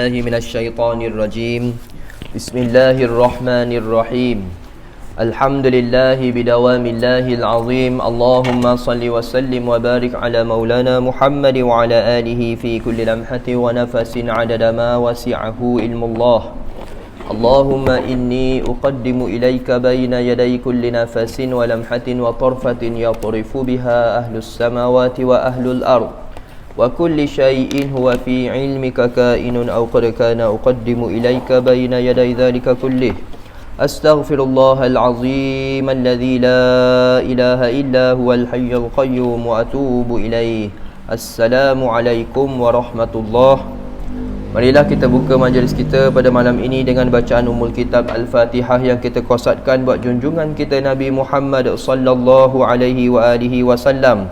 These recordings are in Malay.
من الشيطان الرجيم بسم الله الرحمن الرحيم الحمد لله بدوام الله العظيم اللهم صل وسلم وبارك على مولانا محمد وعلى آله في كل لمحة ونفس عدد ما وسعه علم الله اللهم إني أقدم إليك بين يدي كل نفس ولمحة وطرفة يطرف بها أهل السماوات وأهل الأرض وكل شيء هو في علمك كائن أو قد كان أقدم إليك بين يدي ذلك كله أستغفر الله العظيم الذي لا إله إلا هو الحي القيوم وأتوب إليه السلام عليكم ورحمة الله. Marilah kita buka majlis kita pada malam ini dengan bacaan Ummul Kitab Al-Fatihah yang kita qasatkan buat junjungan kita Nabi Muhammad sallallahu alaihi wa alihi wasallam.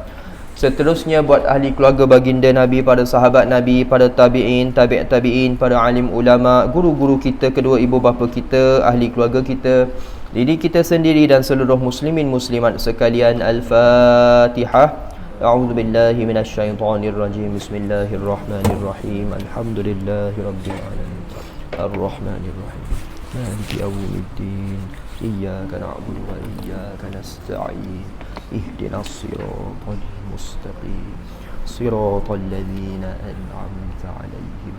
Seterusnya buat ahli keluarga baginda Nabi, para sahabat Nabi, para tabi'in, tabi'in, para alim ulama, guru-guru kita, kedua ibu bapa kita, ahli keluarga kita, diri kita sendiri dan seluruh muslimin muslimat sekalian. Al-Fatihah. A'udzu billahi minasyaitonir rajim. Bismillahirrahmanirrahim. Alhamdulillahi rabbil alamin. Arrahmanir rahim. Maliki yaumiddin. Iyyaka na'budu wa iyyaka nasta'in. Ihdinas siratal mustaqim. Siratal ladzina an'amta 'alaihim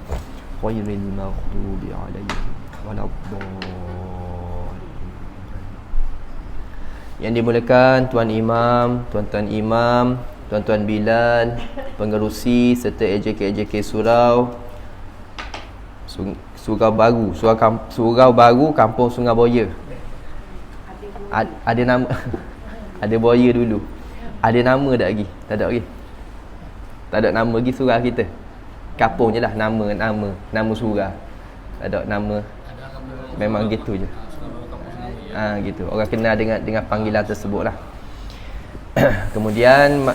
ghairil maghdubi 'alaihim waladdallin. Yang dimuliakan Tuan Imam, Tuan-tuan Imam, Tuan-tuan Bilal, pengerusi serta AJK Surau Surau Baru, Surau Baru Kampung Sungai Boya. Ada nama ada Boya dulu. Ada nama tak lagi? Tak ada lagi. Tak ada nama lagi surau kita. Kampung je lah nama surau. Tak ada nama. Memang gitu je. Gitu. Orang kenal dengan panggilan tersebut lah. Kemudian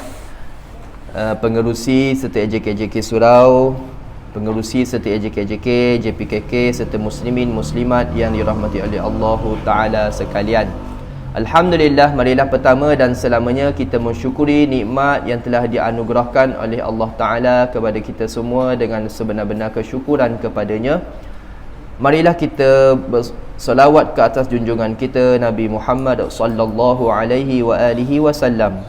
pengerusi serta AJK Surau, pengerusi serta AJK JPKK serta muslimin muslimat yang dirahmati oleh Allah Ta'ala sekalian. Alhamdulillah, marilah pertama dan selamanya kita mensyukuri nikmat yang telah dianugerahkan oleh Allah Ta'ala kepada kita semua dengan sebenar-benar kesyukuran kepadanya. Marilah kita bersolawat ke atas junjungan kita Nabi Muhammad sallallahu alaihi wa alihi wasallam.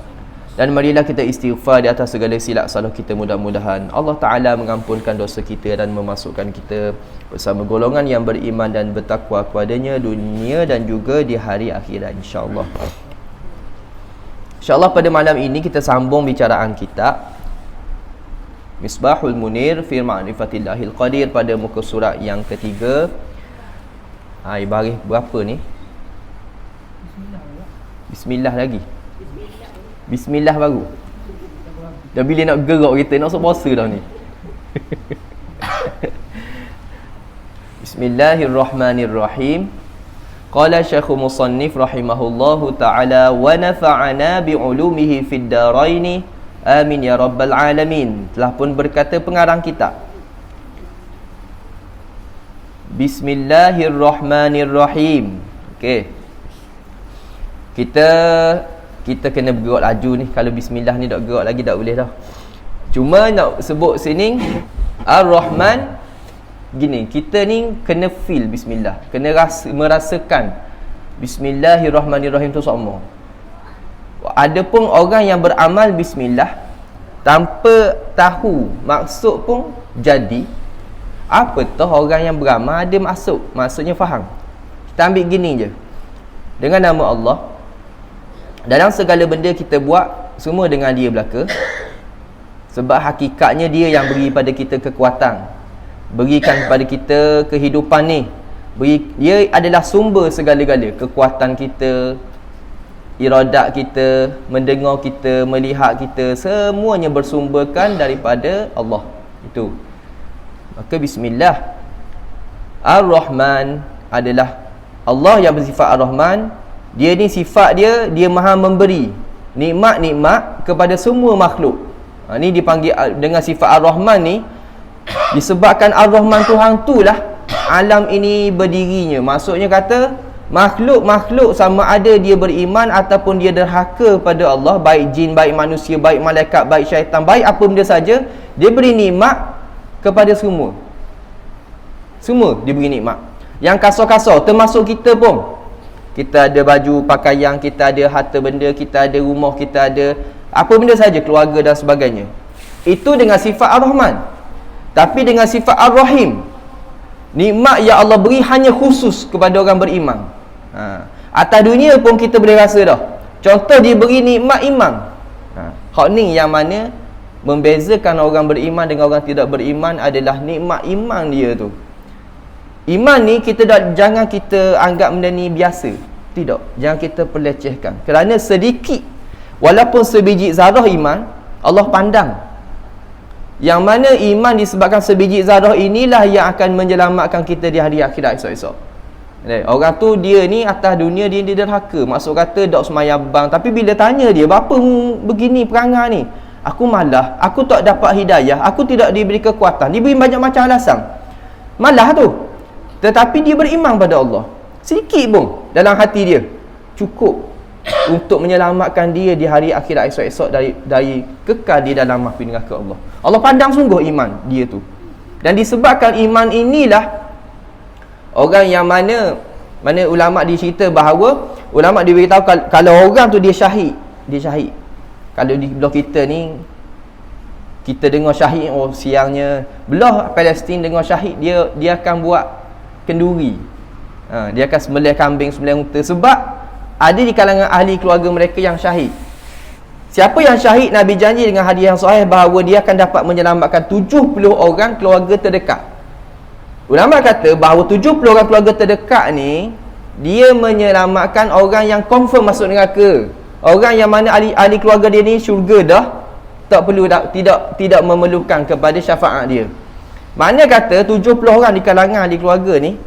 Dan marilah kita istighfar di atas segala silap salah kita. Mudah-mudahan Allah Ta'ala mengampunkan dosa kita dan memasukkan kita bersama golongan yang beriman dan bertakwa kepadanya dunia dan juga di hari akhirat, insyaAllah. InsyaAllah pada malam ini kita sambung bicaraan kitab Misbahul Munir fi Ma'rifatillahil Qadir pada muka surat yang ketiga. Baris berapa ni? Bismillah lagi. Bismillah baru. Dah bila nak gerak kita, nak masuk puasa dah ni. Bismillahirrahmanirrahim. Qala Syekh Musannif rahimahullahu ta'ala wa nafa'ana bi'ulumihi fid daraini. Amin ya rabbal alamin. Telah pun berkata pengarang kitab. Bismillahirrahmanirrahim. Okey. Kita kena bergerak laju ni. Kalau bismillah ni tak gerak lagi tak boleh dah. Cuma nak sebut sini Ar-Rahman gini, kita ni kena feel bismillah, kena merasakan Bismillahirrahmanirrahim tu sama. Adapun orang yang beramal bismillah tanpa tahu maksud pun jadi, apa toh orang yang beramal ada maksudnya faham. Kita ambil gini je, dengan nama Allah, dalam segala benda kita buat semua dengan dia belaka. Sebab hakikatnya dia yang beri pada kita kekuatan, berikan kepada kita kehidupan ni. Dia adalah sumber segala-gala. Kekuatan kita, iradat kita, mendengar kita, melihat kita, semuanya bersumberkan daripada Allah. Itu. Maka bismillah. Ar-Rahman adalah Allah yang bersifat Ar-Rahman. Dia ni sifat dia maha memberi nikmat-nikmat kepada semua makhluk. Ni dipanggil dengan sifat Ar-Rahman ni, disebabkan Ar-Rahman tu hang tu lah alam ini berdirinya. Maksudnya kata makhluk-makhluk sama ada dia beriman ataupun dia derhaka pada Allah, baik jin, baik manusia, baik malaikat, baik syaitan, baik apa benda saja, dia beri nikmat kepada semua. Semua diberi nikmat. Yang kasar-kasar termasuk kita pun. Kita ada baju pakaian, kita ada harta benda, kita ada rumah, kita ada apa benda saja, keluarga dan sebagainya. Itu dengan sifat Ar-Rahman. Tapi dengan sifat Ar-Rahim, nikmat yang Allah beri hanya khusus kepada orang beriman. Atas dunia pun kita boleh rasa dah. Contoh dia beri nikmat iman. Hak ni yang mana membezakan orang beriman dengan orang tidak beriman adalah nikmat iman dia tu. Iman ni jangan kita anggap benda ni biasa. Tidak, jangan kita pelecehkan. Kerana sedikit, walaupun sebiji zarah iman, Allah pandang. Yang mana iman disebabkan sebiji zarah inilah yang akan menyelamatkan kita di hari akhirat esok-esok. Orang tu dia ni atas dunia dia derhaka. Maksud kata dok semayabang, tapi bila tanya dia, "Bapa begini perangai ni?" "Aku malah, aku tak dapat hidayah, aku tidak diberi kekuatan." Diberi banyak macam alasan. Malah tu. Tetapi dia beriman pada Allah. Sedikit pun dalam hati dia cukup untuk menyelamatkan dia di hari akhirat esok-esok dari kekal di dalam api neraka Allah. Allah pandang sungguh iman dia tu. Dan disebabkan iman inilah orang yang mana ulama dicerita bahawa ulama diberitahu kalau orang tu dia syahid. Kalau di belah kita ni kita dengar syahid, oh siangnya belah Palestin dengar syahid, dia akan buat kenduri. Dia akan sembelih kambing, sembelih unta, sebab ada di kalangan ahli keluarga mereka yang syahid. Siapa yang syahid, Nabi janji dengan hadis yang sahih bahawa dia akan dapat menyelamatkan 70 orang keluarga terdekat. Ulama kata bahawa 70 orang keluarga terdekat ni dia menyelamatkan orang yang confirm masuk neraka. Orang yang mana ahli keluarga dia ni syurga dah, tak perlu tidak memerlukan kepada syafaat dia. Mana kata 70 orang di kalangan ahli keluarga ni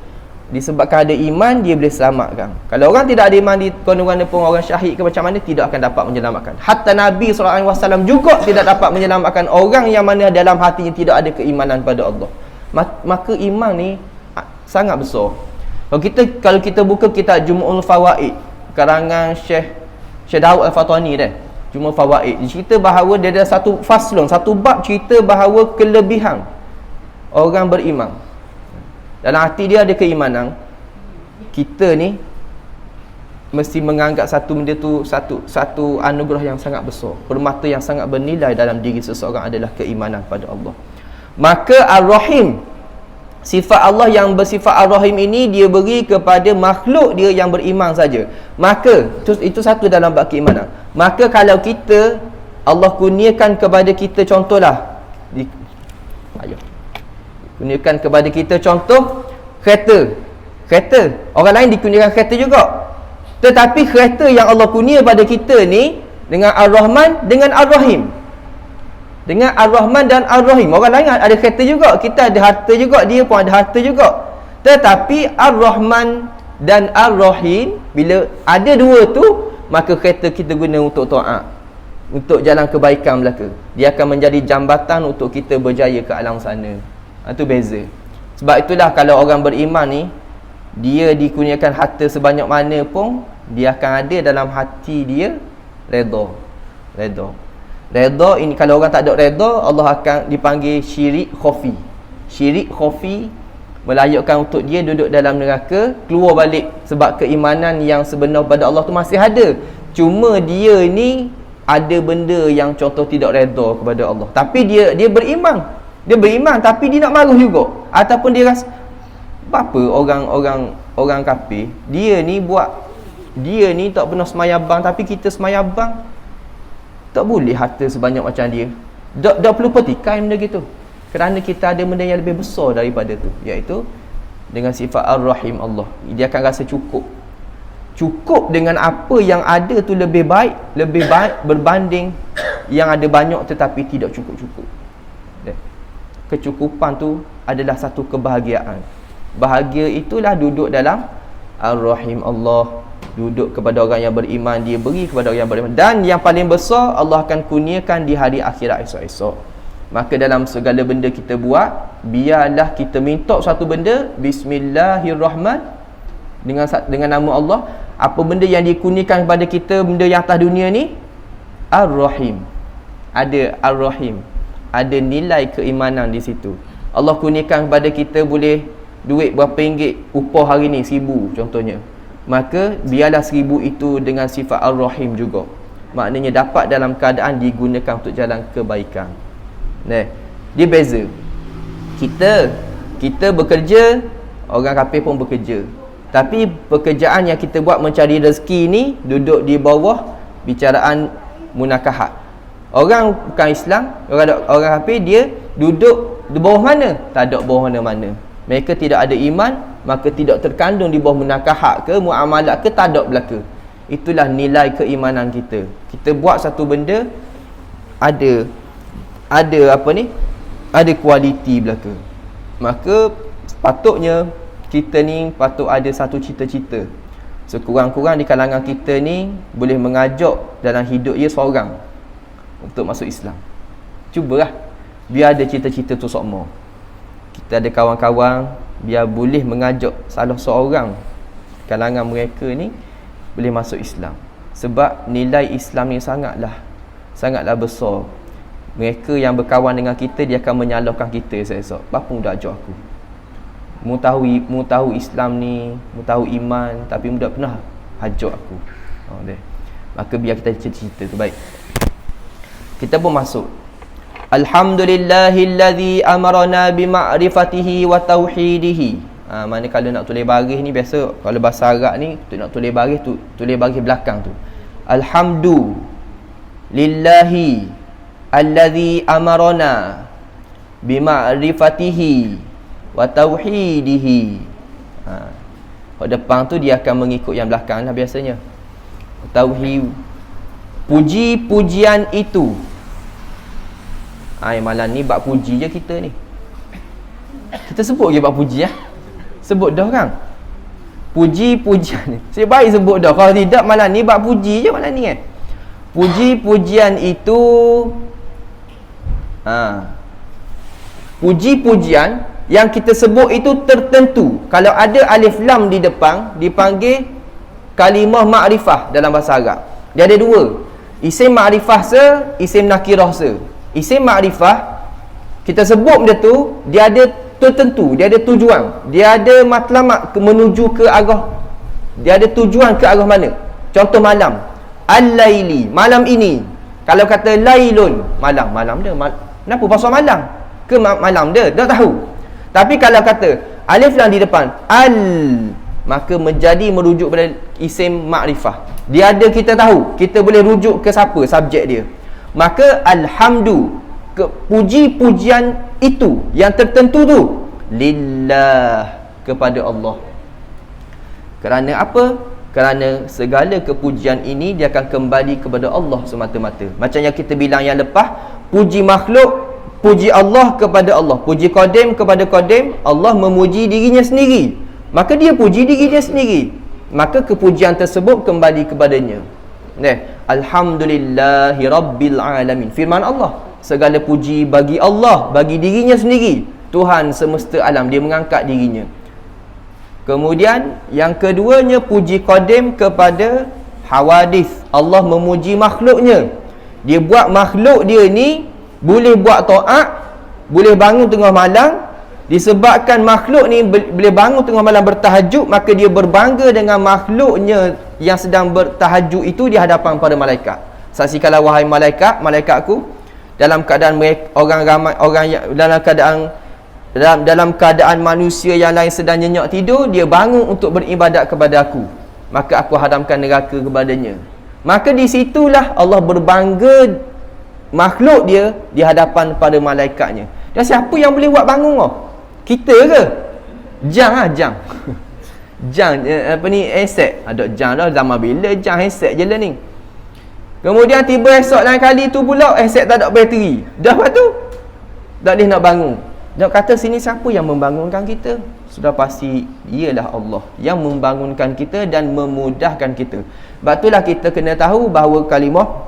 disebabkan ada iman, dia boleh selamatkan. Kalau orang tidak ada iman, di kandungan pun orang syahid ke macam mana, tidak akan dapat menyelamatkan. Hatta Nabi SAW juga tidak dapat menyelamatkan orang yang mana dalam hatinya tidak ada keimanan pada Allah. Maka iman ni sangat besar. Kalau kita buka kitab Jumu'ul Fawaid karangan Syekh Daud Al-Fatani dah, Jumu'ul Fawaid, dia cerita bahawa dia ada satu faslun, satu bab cerita bahawa kelebihan orang beriman. Dalam hati dia ada keimanan. Kita ni mesti menganggap satu benda tu satu anugerah yang sangat besar, permata yang sangat bernilai dalam diri seseorang adalah keimanan pada Allah. Maka Ar-Rahim, sifat Allah yang bersifat Ar-Rahim ini dia beri kepada makhluk dia yang beriman saja. Maka itu satu dalam bab keimanan. Maka kalau kita Allah kurniakan kepada kita, contohlah kurniakan kepada kita contoh kereta. Orang lain dikurniakan kereta juga. Tetapi kereta yang Allah kurnia pada kita ni dengan Ar-Rahman, dengan Ar-Rahim. Dengan Ar-Rahman dan Ar-Rahim. Orang lain ada kereta juga, kita ada harta juga, dia pun ada harta juga. Tetapi Ar-Rahman dan Ar-Rahim, bila ada dua tu, maka kereta kita guna untuk taat, untuk jalan kebaikan belaka. Dia akan menjadi jambatan untuk kita berjaya ke alam sana. Itu beza. Sebab itulah kalau orang beriman ni, dia dikurniakan harta sebanyak mana pun, dia akan ada dalam hati dia redha. Redha ini, kalau orang tak ada redha, Allah akan dipanggil syirik khafi. Syirik khafi melayakkan untuk dia duduk dalam neraka, keluar balik. Sebab keimanan yang sebenar pada Allah tu masih ada. Cuma dia ni ada benda yang contoh tidak redha kepada Allah. Tapi dia beriman. Dia beriman tapi dia nak marah juga. Ataupun dia rasa apa orang kafir, dia ni tak pernah semayabang, tapi kita semayabang. Tak boleh harta sebanyak macam dia. Tak perlu petikai benda gitu. Kerana kita ada benda yang lebih besar daripada tu, iaitu dengan sifat Ar-Rahim Allah. Dia akan rasa cukup dengan apa yang ada tu, lebih baik berbanding yang ada banyak tetapi tidak cukup. Kecukupan tu adalah satu kebahagiaan. Bahagia itulah duduk dalam Ar-Rahim Allah. Duduk kepada orang yang beriman, dia beri kepada orang yang beriman. Dan yang paling besar, Allah akan kurniakan di hari akhirat esok-esok. Maka dalam segala benda kita buat, biarlah kita minta satu benda, Bismillahirrahman, dengan nama Allah. Apa benda yang dikurniakan kepada kita, benda yang atas dunia ni, Ar-Rahim. Ada Ar-Rahim, ada nilai keimanan di situ. Allah kurniakan kepada kita boleh duit berapa ringgit upah hari ni 1,000 contohnya, maka biarlah 1,000 itu dengan sifat Ar-Rahim juga, maknanya dapat dalam keadaan digunakan untuk jalan kebaikan. Dia beza. Kita bekerja, orang kafir pun bekerja, tapi pekerjaan yang kita buat mencari rezeki ni duduk di bawah bicaraan munakahat. Orang bukan Islam, orang kafir, dia duduk di bawah mana? Tak ada bawah mana-mana. Mereka tidak ada iman, maka tidak terkandung di bawah munakahat ke muamalat ke, tak ada belaka. Itulah nilai keimanan kita. Kita buat satu benda ada ada kualiti belaka. Maka sepatutnya kita ni patut ada satu cita-cita. Sekurang-kurang di kalangan kita ni boleh mengajak dalam hidup dia seorang untuk masuk Islam. Cubalah biar ada cita-cita tu sokmo. Kita ada kawan-kawan, biar boleh mengajak salah seorang kalangan mereka ni boleh masuk Islam. Sebab nilai Islam ni sangatlah besar. Mereka yang berkawan dengan kita, dia akan menyalahkan kita esok. Bapa dah ajak aku, mu tahu Islam ni, mu tahu iman, tapi mu tak pernah ajak aku. Maka biar kita cerita tu baik. Kita pun masuk. Alhamdulillahillazi amarna bima'rifatihi wa tauhidihi. Mana kalau nak tulis baris ni, biasa kalau bahasa Arab ni nak tulis baris tu, tulis baris belakang tu. Alhamdulillahi allazi amarna bima'rifatihi wa tauhidihi. Kat depan tu dia akan mengikut yang belakang lah biasanya. Tauhid, puji-pujian itu. Malam ni bab puji je kita ni. Kita sebut je bab puji . Sebut dah kan. Puji-pujian. Saya baik sebut dah. Kalau tidak malam ni bab puji je malam ni . Puji-pujian itu puji-pujian yang kita sebut itu tertentu. Kalau ada alif lam di depan, dipanggil kalimah ma'rifah dalam bahasa Arab. Dia ada dua, isim ma'rifah isim nakirah Isim ma'rifah, kita sebut benda tu, dia ada tertentu, dia ada tujuan, dia ada matlamat menuju ke arah, dia ada tujuan ke arah mana. Contoh malam, al-laili, malam ini. Kalau kata lailun, malam dia kenapa pasal malam ke malam dia tak tahu. Tapi kalau kata alif lam di depan, maka menjadi merujuk pada isim ma'rifah. Dia ada, kita tahu, kita boleh rujuk ke siapa subjek dia. Maka puji-pujian itu yang tertentu tu lillah, kepada Allah. Kerana apa? Kerana segala kepujian ini dia akan kembali kepada Allah semata-mata. Macam yang kita bilang yang lepas, puji makhluk, puji Allah kepada Allah, puji qadim kepada qadim. Allah memuji dirinya sendiri, maka dia puji dirinya sendiri, maka kepujian tersebut kembali kepadanya. Alhamdulillahi Rabbil Alamin. Firman Allah, segala puji bagi Allah, bagi dirinya sendiri, Tuhan semesta alam. Dia mengangkat dirinya. Kemudian yang keduanya, puji qadim kepada hawadith. Allah memuji makhluknya. Dia buat makhluk dia ni boleh buat taat, boleh bangun tengah malam. Disebabkan makhluk ni boleh bangun tengah malam bertahajud, maka dia berbangga dengan makhluknya yang sedang bertahajud itu di hadapan para malaikat. Saksikanlah wahai malaikatku, dalam keadaan mereka, orang ramai, orang yang dalam keadaan manusia yang lain sedang nyenyak tidur, dia bangun untuk beribadat kepada aku, maka aku hadamkan neraka kepadanya. Maka di situlah Allah berbangga makhluk dia di hadapan pada malaikatnya. Dan siapa yang boleh buat bangun? Kita ke? Jang. Jang headset. Ada jang dah zaman bila jang headset je lah ni. Kemudian tiba esok lain kali tu pula headset tak ada bateri. Dah lepas tu tak boleh nak bangun. Nak kata sini siapa yang membangunkan kita? Sudah pasti ialah Allah yang membangunkan kita dan memudahkan kita. Sebab itulah kita kena tahu bahawa kalimah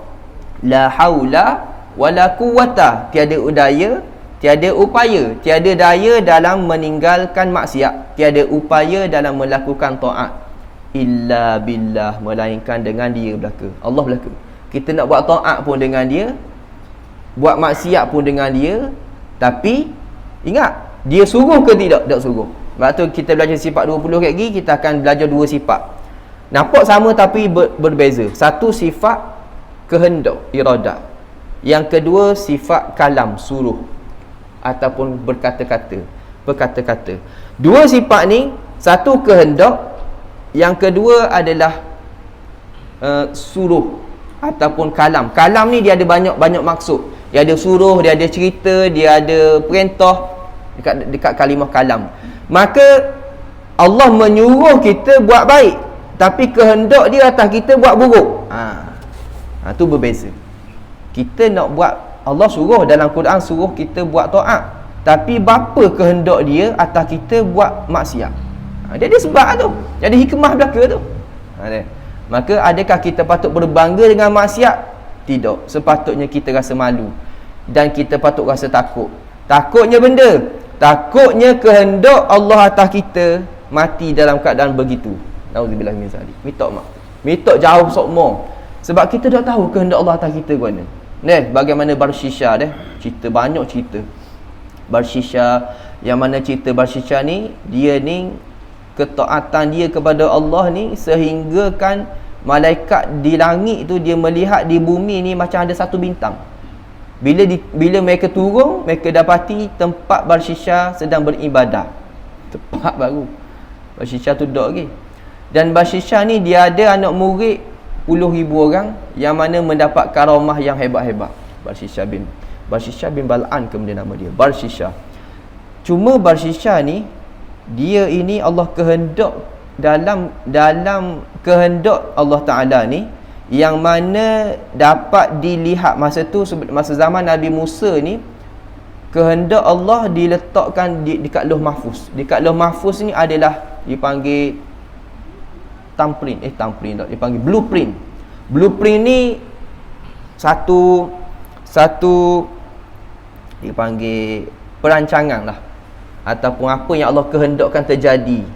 la haula wala quwwata, tiada daya, tiada upaya, tiada daya dalam meninggalkan maksiat, tiada upaya dalam melakukan taat, illa billah, melainkan dengan dia belaka. Allah belaka. Kita nak buat taat pun dengan dia, buat maksiat pun dengan dia. Tapi ingat, dia suruh ke tidak? Tak suruh. Sebab tu kita belajar sifat 20 lagi, kita akan belajar dua sifat. Nampak sama tapi berbeza. Satu sifat kehendak, iradah. Yang kedua sifat kalam, suruh ataupun berkata-kata. Dua sifat ni, satu kehendak, yang kedua adalah suruh ataupun kalam. Kalam ni dia ada banyak maksud. Dia ada suruh, dia ada cerita, dia ada perintah dekat kalimah kalam. Maka Allah menyuruh kita buat baik, tapi kehendak dia atas kita buat buruk. Tu berbeza. Kita nak buat, Allah suruh dalam Quran suruh kita buat taat, tapi bapa kehendak dia atas kita buat maksiat. Dia ada sebab tu. Jadi hikmah belaka tu. Maka adakah kita patut berbangga dengan maksiat? Tidak. Sepatutnya kita rasa malu dan kita patut rasa takut. Takutnya takutnya kehendak Allah atas kita mati dalam keadaan begitu. Nauzubillah min zalik. Mitok jauh sokmo. Sebab kita dah tahu kehendak Allah atas kita ke mana. Bagaimana Barshisha banyak cerita. Barshisha, yang mana cerita Barshisha ni, dia ni ketaatan dia kepada Allah ni sehingga kan malaikat di langit tu dia melihat di bumi ni macam ada satu bintang. Bila mereka turun, mereka dapati tempat Barshisha sedang beribadah. Tempat baru. Barshisha tu duduk lagi. Dan Barshisha ni dia ada anak murid puluh ribu orang yang mana mendapat karamah yang hebat-hebat. Barshisha bin Bal'an kemudian nama dia, Barshisha. Cuma Barshisha ni, dia ini Allah kehendak dalam kehendak Allah Ta'ala ni, yang mana dapat dilihat masa tu, masa zaman Nabi Musa ni, kehendak Allah diletakkan dekat Lauh Mahfuz. Dekat Lauh Mahfuz ni adalah dipanggil dipanggil blueprint. Blueprint ni satu dipanggil perancangan lah, ataupun apa yang Allah kehendakkan terjadi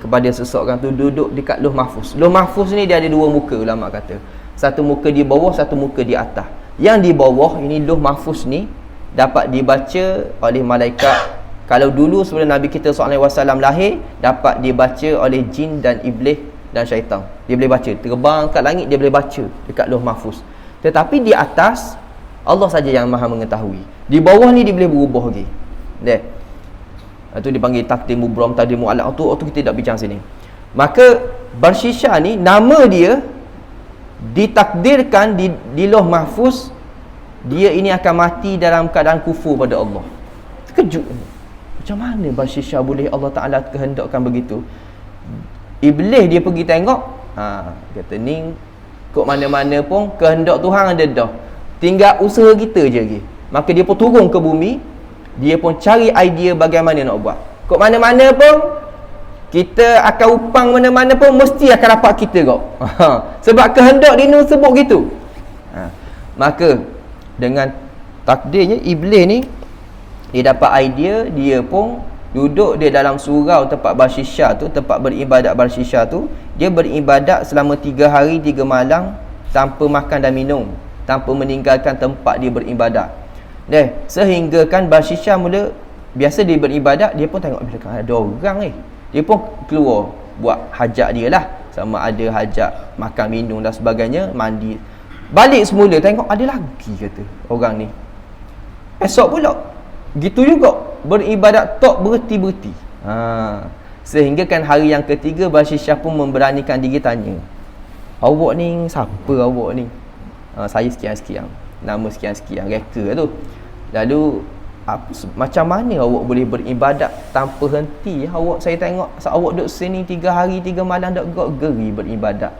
kepada seseorang tu duduk dekat Lauh Mahfuz. Lauh Mahfuz ni dia ada dua muka, ulama kata. Satu muka di bawah, satu muka di atas. Yang di bawah ini, Lauh Mahfuz ni dapat dibaca oleh malaikat. Kalau dulu sebelum Nabi kita SAW lahir, dapat dibaca oleh jin dan iblis dan syaitan. Dia boleh baca, terbang kat langit, dia boleh baca dekat Lauh Mahfuz. Tetapi di atas, Allah saja yang maha mengetahui. Di bawah ni dia boleh berubah lagi. Itu dipanggil takdir mubram, takdir mu'alaq. Itu kita tak bincang sini. Maka Barshisha ni, nama dia ditakdirkan di Lauh Mahfuz, dia ini akan mati dalam keadaan kufur pada Allah. Terkejut. Macam mana Barshisha boleh Allah Ta'ala kehendakkan begitu? Iblis dia pergi tengok, kata ni kok mana-mana pun kehendak Tuhan ada dah, tinggal usaha kita je lagi. Maka dia pun turun ke bumi, dia pun cari idea bagaimana nak buat. Kok mana-mana pun kita akan upang, mana-mana pun mesti akan dapat kita kok. Sebab kehendak dia sebut gitu. Maka dengan takdirnya, iblis ni dia dapat idea, dia pun duduk dia dalam surau tempat Barshisha tu, tempat beribadat Barshisha tu. Dia beribadat selama 3 hari 3 malam tanpa makan dan minum, tanpa meninggalkan tempat dia beribadat. Sehingga kan Barshisha mula, biasa dia beribadat, dia pun tengok bila ada orang ni, dia pun keluar buat hajat dia lah, sama ada hajat makan minum dan sebagainya, mandi. Balik semula tengok ada lagi, kata orang ni. Esok pula gitu juga beribadat, tak berhenti-berhenti. Sehingga kan hari yang ketiga, Barshisha pun memberanikan diri tanya, awak ni siapa awak ni? Saya sekian-sekian, nama sekian-sekian, reka tu. Lalu macam mana awak boleh beribadat tanpa henti? Saya tengok awak duduk sini 3 hari 3 malam tak geri beribadat.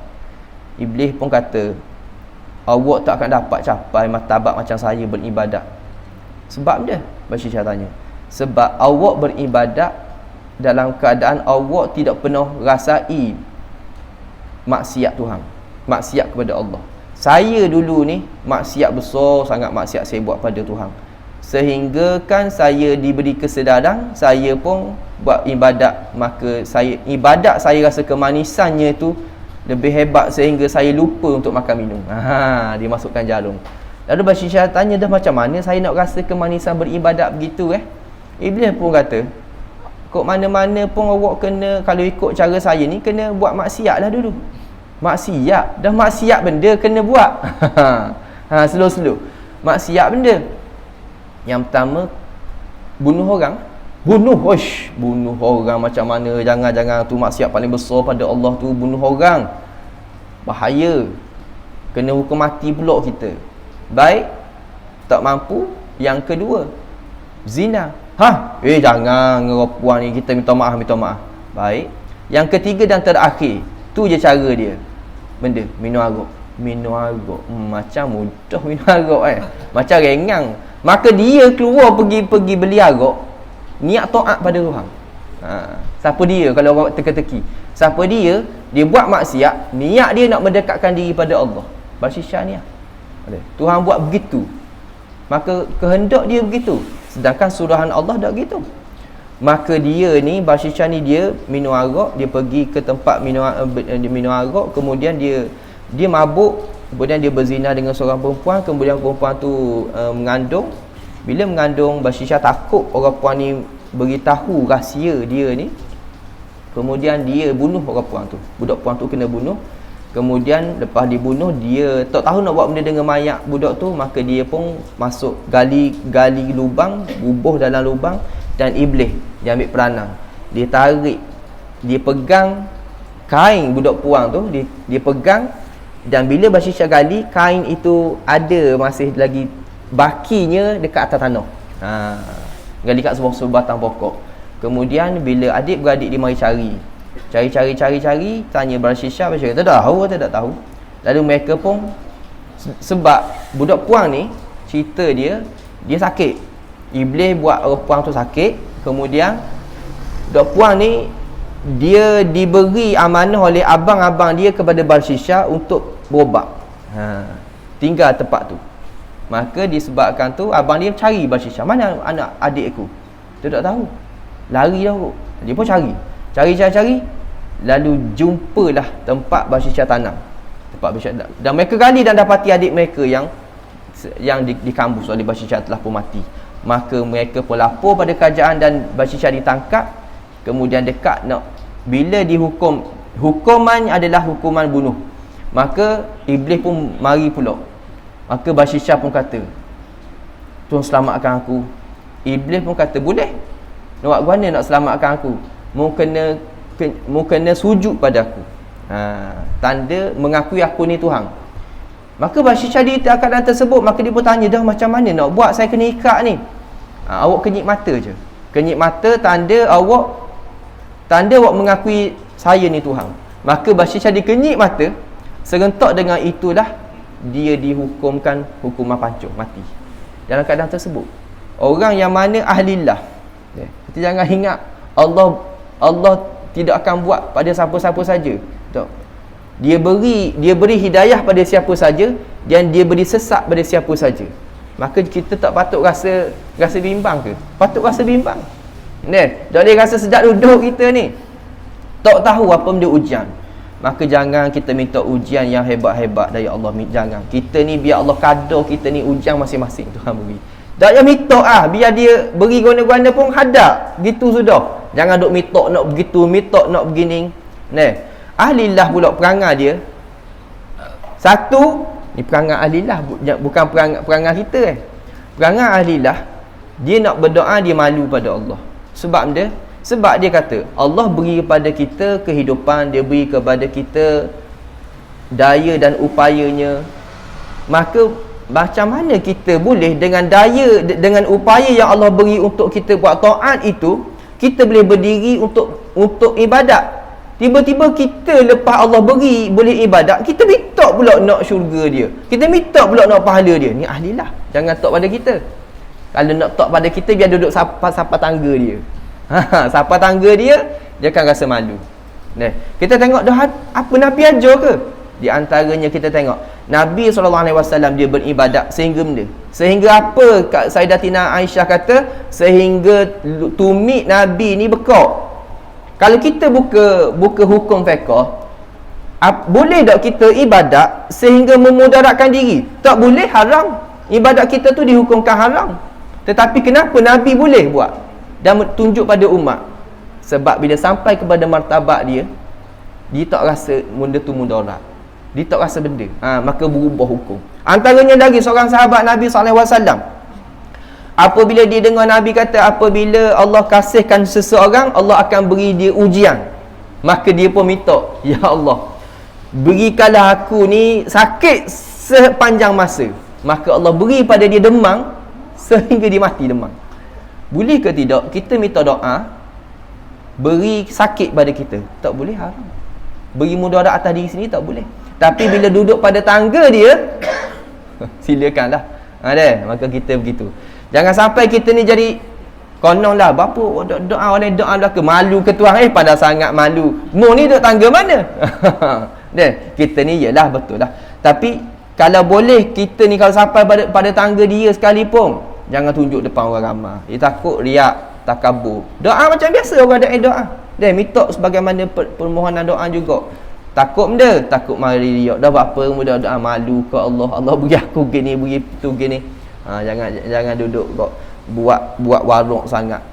Iblis pun kata, awak tak akan dapat capai martabat macam saya beribadat. Sebab dia, Barshisha tanya, sebab awak beribadat dalam keadaan awak tidak pernah rasai maksiat Tuhan, maksiat kepada Allah. Saya dulu ni maksiat besar sangat, maksiat saya buat pada Tuhan, sehingga kan saya diberi kesedaran, saya pun buat ibadat. Maka ibadat saya rasa kemanisannya tu lebih hebat sehingga saya lupa untuk makan minum. Dia masukkan jarum. Lalu Barshisha tanya, dah macam mana saya nak rasa kemanisan beribadat begitu? Iblis pun kata, Kok mana-mana pun awak kena, kalau ikut cara saya ni, kena buat maksiat lah dulu. Maksiat, dah maksiat benda kena buat. Slow-slow. Maksiat benda. Yang pertama, bunuh orang. Bunuh orang macam mana? Jangan tu maksiat paling besar pada Allah tu, bunuh orang. Bahaya. Kena hukum mati pula kita. Baik, tak mampu. Yang kedua, zina. Jangan ngeropuan ni, kita minta maaf. Baik. Yang ketiga dan terakhir, tu je cara dia. Benda, minum arak. Macam mudah minum arak macam rengang. Maka dia keluar pergi beli arak, niat taat pada Tuhan. Siapa dia kalau orang teka-teki? Siapa dia? Dia buat maksiat, niat dia nak mendekatkan diri pada Allah. Basyisha ni. Tuhan buat begitu. Maka kehendak dia begitu. Sedangkan suruhan Allah tak begitu. Maka dia ni, Basyisha ni, dia minum arak, dia pergi ke tempat minum arak, kemudian dia mabuk, kemudian dia berzina dengan seorang perempuan, kemudian perempuan tu mengandung. Bila mengandung, Basyisha takut orang perempuan ni beritahu rahsia dia ni. Kemudian dia bunuh orang perempuan tu. Budak perempuan tu kena bunuh. Kemudian lepas dibunuh, dia tak tahu nak buat benda dengan mayat budak tu, maka dia pun masuk gali lubang, bubuh dalam lubang, dan iblis dia ambil peranan. Dia tarik, dia pegang kain budak puang tu, dia pegang, dan bila Basyisha gali, kain itu ada masih lagi bakinya dekat atas tanah. Gali kat sebuah batang pokok. Kemudian bila adik-beradik dia mari cari, tanya Basyisha kata tak tahu. Lalu mereka pun, sebab budak puang ni, cerita dia sakit. Iblis buat orang puang tu sakit. Kemudian budak puang ni, dia diberi amanah oleh abang-abang dia kepada Basyisha untuk berubat. Tinggal tempat tu. Maka disebabkan tu, abang dia cari Basyisha, mana anak adik aku? Dia tak tahu. Lari dah kot. Dia pun cari. Lalu jumpalah tempat Basyisha tanam. Dan mereka gali dan dapati adik mereka yang dikambus oleh Basyisha telah pun mati. Maka mereka pun lapor pada kerajaan dan Basyisha ditangkap. Kemudian dekat nak, bila dihukum, hukuman adalah hukuman bunuh. Maka iblis pun mari pula. Maka Basyisha pun kata, Tuhan selamatkan aku. Iblis pun kata, boleh. Nak buat mana nak selamatkan aku? Mu kena sujud pada aku. Tanda mengakui aku ni Tuhan. Maka Basyisha di keadaan tersebut, maka dia pun tanya, dah macam mana nak buat, saya kena ikat ni. Awak kenyit mata je. Kenyit mata, tanda awak mengakui saya ni Tuhan. Maka Basyisha dikenyit mata, serentak dengan itulah dia dihukumkan hukuman pancung, mati. Dalam keadaan tersebut, orang yang mana ahlillah, kita jangan ingat Allah tidak akan buat pada siapa-siapa saja. Tak. Dia beri hidayah pada siapa saja, dan dia beri sesat pada siapa saja. Maka kita tak patut rasa bimbang ke? Patut rasa bimbang. Tak boleh rasa sedap duduk kita ni. Tak tahu apa benda ujian. Maka jangan kita minta ujian yang hebat-hebat dari Allah. Jangan. Kita ni biar Allah kadar kita ni ujian masing-masing Tuhan beri. Tak payah minta biar dia beri guna-guna pun hadap. Gitu sudah. Jangan duk minta nak begitu, minta nak begini. Ahlillah pula perangai dia. Satu, ni perangai ahlillah, bukan perangai kita. Perangai ahlillah, dia nak berdoa, dia malu pada Allah. Sebab dia kata, Allah beri kepada kita kehidupan, dia beri kepada kita daya dan upayanya. Maka macam mana kita boleh dengan daya, dengan upaya yang Allah beri untuk kita buat taat itu, kita boleh berdiri untuk ibadat. Tiba-tiba kita lepas Allah beri boleh ibadat, kita minta pula nak syurga dia, kita minta pula nak pahala dia. Ni ahlilah. Jangan tak pada kita. Kalau nak tak pada kita, biar duduk sapa tangga dia. Sapa tangga dia akan rasa malu. Kita tengok dah apa Nabi ajar ke? Di antaranya kita tengok Nabi SAW dia beribadat sehingga apa Kak Sayyidatina Aisyah kata, sehingga tumit Nabi ni bekak. Kalau kita buka hukum fiqh, boleh tak kita ibadat sehingga memudaratkan diri? Tak boleh, haram. Ibadat kita tu dihukumkan haram. Tetapi kenapa Nabi boleh buat dan tunjuk pada umat? Sebab bila sampai kepada martabat dia, dia tak rasa benda tu mudarat, dia tak rasa benda, maka berubah hukum. Antaranya lagi seorang sahabat Nabi SAW, apabila dia dengar Nabi kata, apabila Allah kasihkan seseorang, Allah akan beri dia ujian, maka dia pun minta, ya Allah, berikanlah aku ni sakit sepanjang masa. Maka Allah beri pada dia demam sehingga dia mati demam. Boleh ke tidak kita minta doa beri sakit pada kita? Tak boleh, haram. Beri mudarat atas diri sendiri tak boleh. Tapi bila duduk pada tangga dia, silakanlah. Maka kita begitu. Jangan sampai kita ni jadi konon lah, bapa doa oleh doa belaka, malu ke tuan, pada sangat malu. Mu ni duduk tangga mana? Kita ni yelah betul lah. Tapi kalau boleh kita ni kalau sampai pada tangga dia sekalipun, jangan tunjuk depan orang ramai. Dia takut riak, takabur. Doa macam biasa orang ada doa. Dia minta sebagaimana permohonan doa juga. Takut benda, takut mari riak. Dah apa mudah doa malu ke Allah. Allah beri aku gini, beri tu gini. Jangan duduk kok buat warung sangat.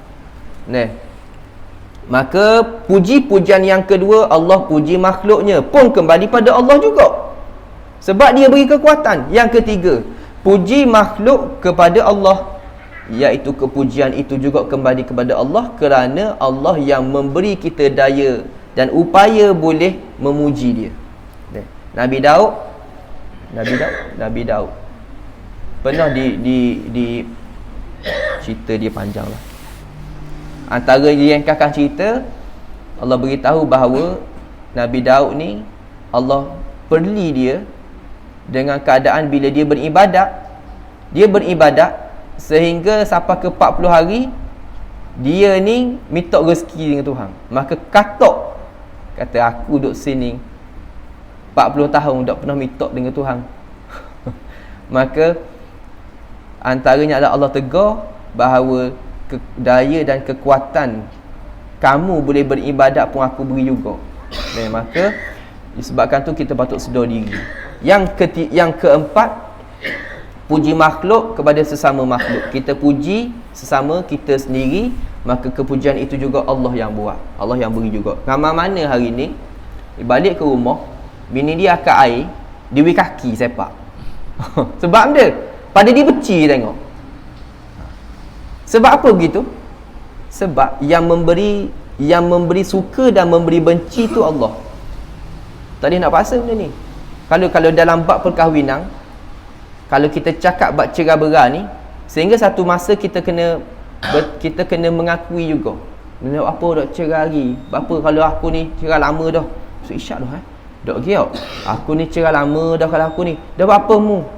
Maka puji-pujian yang kedua, Allah puji makhluknya pun kembali pada Allah juga, sebab dia beri kekuatan. Yang ketiga, puji makhluk kepada Allah, iaitu kepujian itu juga kembali kepada Allah, kerana Allah yang memberi kita daya dan upaya boleh memuji dia. Nabi Daud pernah di cerita dia panjang lah. Antara yang akan cerita, Allah beritahu bahawa Nabi Daud ni Allah perli dia dengan keadaan bila dia beribadat sehingga sampai ke 40 hari dia ni minta rezeki dengan Tuhan. Maka kata aku duduk sini 40 tahun tak pernah minta dengan Tuhan. Maka antaranya adalah Allah tegur bahawa daya dan kekuatan kamu boleh beribadat pun aku beri juga. Maka disebabkan tu kita patut sedar diri. Yang keempat, puji makhluk kepada sesama makhluk. Kita puji sesama kita sendiri, maka kepujian itu juga Allah yang buat, Allah yang beri juga. Ramai mana hari ni balik ke rumah, bini dia akak air, dia beri kaki sepak. Sebab dia pada dia beci tengok. Sebab apa begitu? Sebab yang memberi suka dan memberi benci tu Allah. Tak boleh nak paksa benda ni. Kalau dalam bab perkahwinan, kalau kita cakap bab cerai-berai ni, sehingga satu masa kita kena mengakui juga. Apa dak cerai lagi? Apa kalau aku ni cerai lama dah. So isyak dah Dak giok. Aku ni cerai lama dah, kalau aku ni. Dah berapa mu?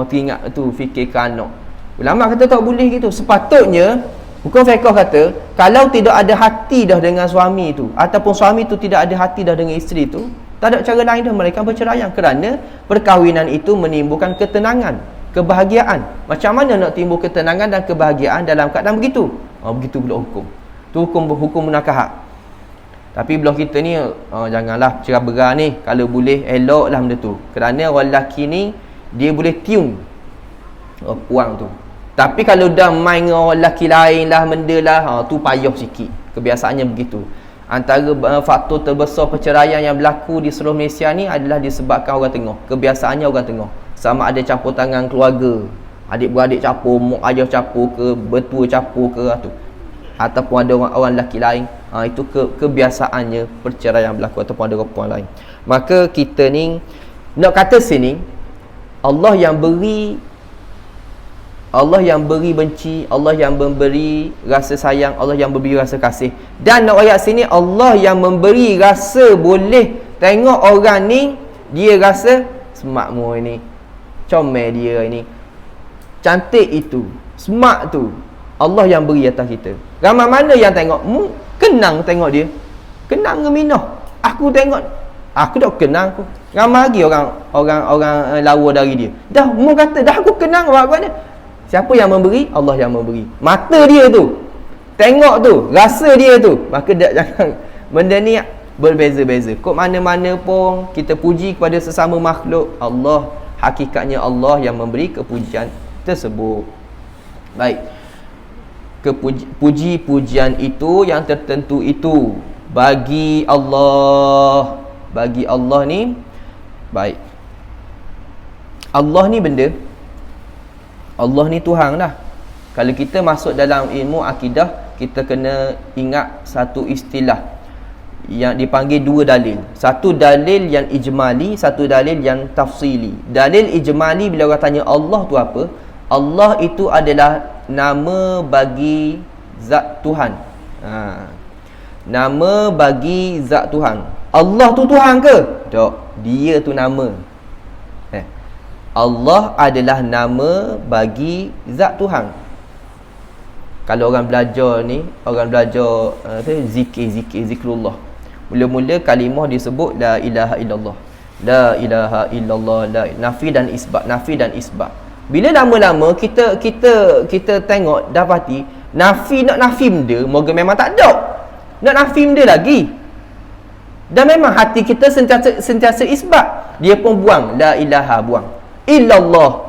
Teringat tu fikirkan anak. Ulama kata tak boleh gitu. Sepatutnya hukum fiqh kata, kalau tidak ada hati dah dengan suami tu, ataupun suami tu tidak ada hati dah dengan isteri tu, tak ada cara lain dah mereka berceraian. Kerana perkahwinan itu menimbulkan ketenangan, kebahagiaan. Macam mana nak timbul ketenangan dan kebahagiaan dalam keadaan begitu? Begitu pula hukum. Tu hukum munakahat. Tapi belah kita ni janganlah cerai-berai ni. Kalau boleh eloklah benda tu. Kerana orang lelaki ni dia boleh tiung puang tu. Tapi kalau dah main dengan orang lelaki lain lah, benda lah, tu payah sikit. Kebiasaannya begitu. Antara faktor terbesar perceraian yang berlaku di seluruh Malaysia ni adalah disebabkan orang tengah. Kebiasaannya orang tengah. Sama ada campur tangan keluarga, adik-beradik campur, mak ayah campur ke, betua campur ke, tu. Ataupun ada orang lelaki lain. Itu kebiasaannya perceraian berlaku, ataupun ada perempuan lain. Maka kita ni nak kata sini, Allah yang beri benci, Allah yang memberi rasa sayang, Allah yang memberi rasa kasih. Dan nak ayat sini, Allah yang memberi rasa boleh tengok orang ni, dia rasa semakmu ini, comel dia ini, cantik itu, smart tu, Allah yang beri atas kita. Ramai mana yang tengok, kenang tengok dia, kenang ke minah. Aku tengok, aku dah kenang aku. Ramai lagi orang lawa dari dia. Dah mu kata dah aku kenang apa-apa. Siapa yang memberi? Allah yang memberi. Mata dia tu, tengok tu, rasa dia tu. Maka jangan benda ni berbeza-beza. Kok mana-mana pun kita puji kepada sesama makhluk Allah, hakikatnya Allah yang memberi kepujian tersebut. Baik. puji-pujian itu yang tertentu itu bagi Allah. Bagi Allah ni baik. Allah ni benda, Allah ni Tuhan dah. Kalau kita masuk dalam ilmu akidah, kita kena ingat satu istilah yang dipanggil dua dalil. Satu dalil yang ijmali, satu dalil yang tafsili. Dalil ijmali, bila orang tanya Allah tu apa, Allah itu adalah nama bagi zat Tuhan. Nama bagi zat Tuhan. Allah tu Tuhan ke? Tak, dia tu nama. Allah adalah nama bagi zat Tuhan. Kalau orang belajar ni, orang belajar zikrullah, mula-mula kalimah disebut la ilaha illallah, la ilaha illallah, nafi dan isbat. Bila lama-lama kita tengok, dapati nak nafi benda, moga memang tak ada. Nak nafi benda lagi. Dan memang hati kita sentiasa isbat. Dia pun buang la ilaha, buang illallah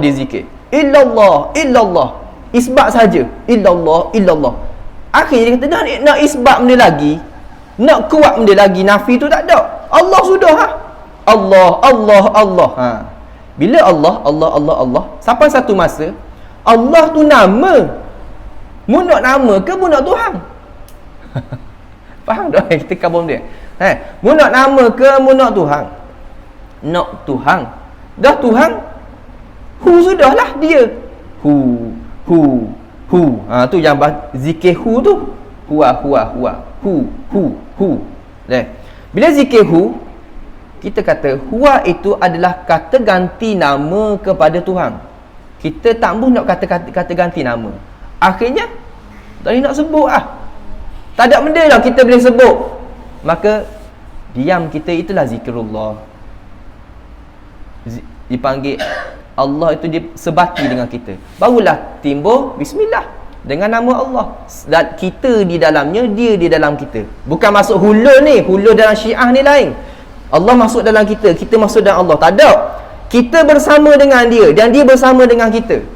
dia zikir. Illallah. Isbat saja. Illallah. Akhirnya dia kata nak isbat benda lagi, nak kuat benda lagi, nafi tu tak ada. Allah sudah Allah. Bila Allah, sampai satu masa Allah tu nama. Mu nak nama ke mu nak Tuhan? Faham tak kita kabum dia? Mu nak nama ke mu nak Tuhan? Nak Tuhan. Dah Tuhan, sudahlah dia. Hu. Tu yang zikir tu. Huwa. Hu. Bila zikir kita kata huwa itu adalah kata ganti nama kepada Tuhan. Kita tak mahu nak kata ganti nama. Akhirnya tak nak sebut tak ada benda lah kita boleh sebut. Maka diam kita, itulah zikrullah. Dipanggil Allah itu disebati dengan kita. Barulah timbul bismillah dengan nama Allah. Dan kita di dalamnya, dia di dalam kita. Bukan masuk hulul ni. Hulul dalam Syiah ni lain. Allah masuk dalam kita, kita masuk dalam Allah. Tak ada. Kita bersama dengan dia dan dia bersama dengan kita.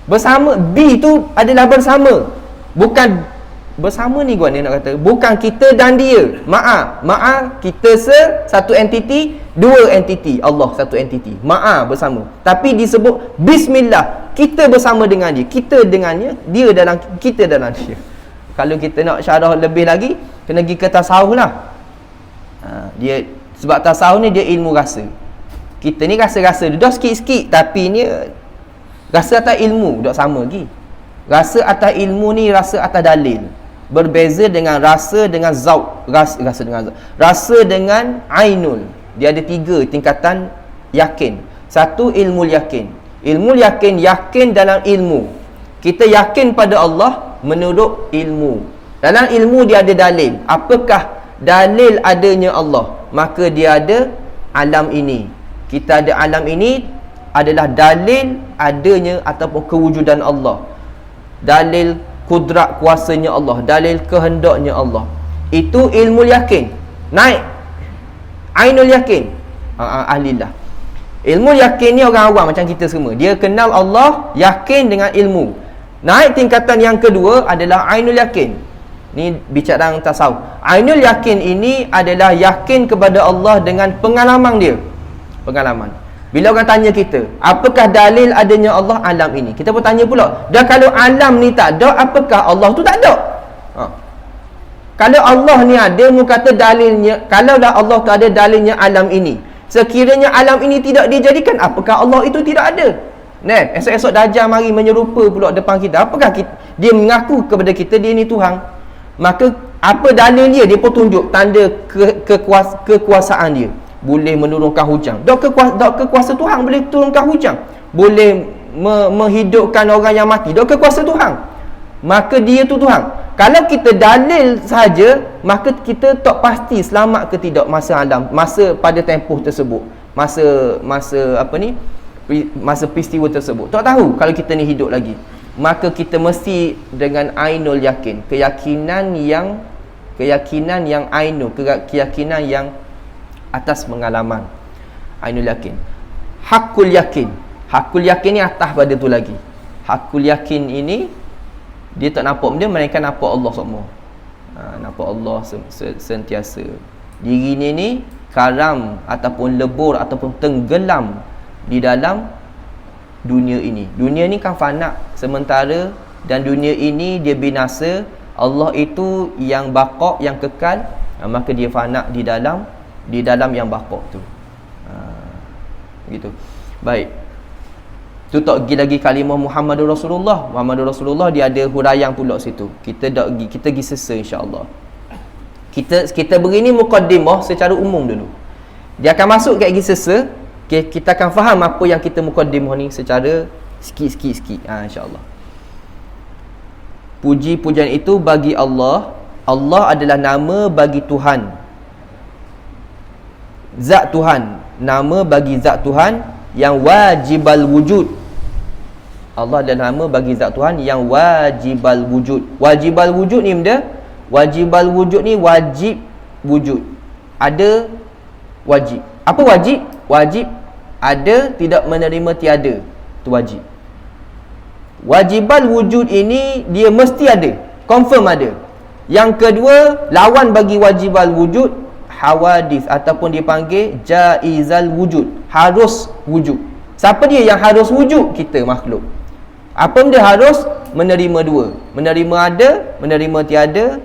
Bersama, B tu adalah bersama. Bukan bersama ni gua ni nak kata, bukan kita dan dia. Ma'a kita satu entiti, dua entiti, Allah satu entiti. Bersama. Tapi disebut bismillah, kita bersama dengan dia, kita dengannya, dia dalam kita dalam dia. Kalau kita nak syarah lebih lagi, kena pergi ke tasawuf lah. Dia sebab tasawuf ni dia ilmu rasa. Kita ni rasa-rasa dah sikit-sikit, tapi ni rasa atas ilmu dak sama lagi. Rasa atas ilmu ni rasa atas dalil. Berbeza dengan rasa dengan zauq. Rasa dengan ainul. Dia ada 3 tingkatan yakin. Satu ilmu yakin. Ilmu yakin dalam ilmu. Kita yakin pada Allah menurut ilmu. Dalam ilmu dia ada dalil. Apakah dalil adanya Allah? Maka dia ada alam ini. Kita ada alam ini adalah dalil adanya ataupun kewujudan Allah. Dalil kudrat kuasanya Allah, dalil kehendaknya Allah. Itu ilmu yakin. Naik ainul yakin. Ahlillah. Ilmu yakin ni orang awam macam kita semua. Dia kenal Allah, yakin dengan ilmu. Naik tingkatan yang kedua adalah ainul yakin. Ni bicara tentang tasawuf. Ainul yakin ini adalah yakin kepada Allah dengan pengalaman dia. Pengalaman. Bila orang tanya kita, apakah dalil adanya Allah alam ini? Kita pun tanya pula, dah kalau alam ni tak ada, apakah Allah tu tak ada? Kalau Allah ni ada, mu kata dalilnya, kalau dah Allah tu ada dalilnya alam ini, sekiranya alam ini tidak dijadikan, apakah Allah itu tidak ada? Esok-esok Dajjal mari menyerupa pula depan kita. Apakah dia mengaku kepada kita dia ni Tuhan? Maka apa dalil dia? Dia pun tunjuk tanda kekuasaan dia. Boleh menurunkan hujan. Dok kekuasa Tuhan boleh turunkan hujan. Boleh menghidupkan orang yang mati. Dok kekuasa Tuhan. Maka dia tu Tuhan. Kalau kita dalil saja, maka kita tak pasti selamat ke tidak masa alam, masa pada tempoh tersebut. Masa peristiwa tersebut. Tak tahu kalau kita ni hidup lagi. Maka kita mesti dengan ainul yakin, keyakinan yang ainul, keyakinan yang atas pengalaman. Ainul yakin. Hakul yakin ni atas pada tu lagi. Hakul yakin ini Dia tak nampak benda, melainkan nampak Allah semua. Nampak Allah sentiasa. Diri ni karam ataupun lebur ataupun tenggelam di dalam dunia ini. Dunia ni kan fana sementara, dan dunia ini dia binasa. Allah itu yang baqa', yang kekal, maka dia fana di dalam yang baqa' tu. Gitu. Baik. Tu tak pergi lagi kalimah Muhammadur Rasulullah. Muhammadur Rasulullah dia ada huraian pula situ. Kita pergi sesa insya-Allah. Kita beri ni muqaddimah secara umum dulu. Dia akan masuk kat lagi sesa. Kita akan faham apa yang kita muqaddimah ni secara sikit. Insya-Allah. Puji-pujian itu bagi Allah. Allah adalah nama bagi Tuhan. Zat Tuhan, nama bagi zat Tuhan yang wajibal wujud. Allah adalah nama bagi zat Tuhan yang wajibal wujud. Wajibal wujud ni benda, wajibal wujud ni wajib wujud. Ada wajib. Apa wajib? Wajib ada, tidak menerima tiada. Itu wajib. Wajibal wujud ini dia mesti ada, confirm ada. Yang kedua, lawan bagi wajibal wujud, hawadis ataupun dipanggil jaizal wujud, harus wujud. Siapa dia yang harus wujud? Kita makhluk. Apa benda harus? Menerima dua. Menerima ada, menerima tiada.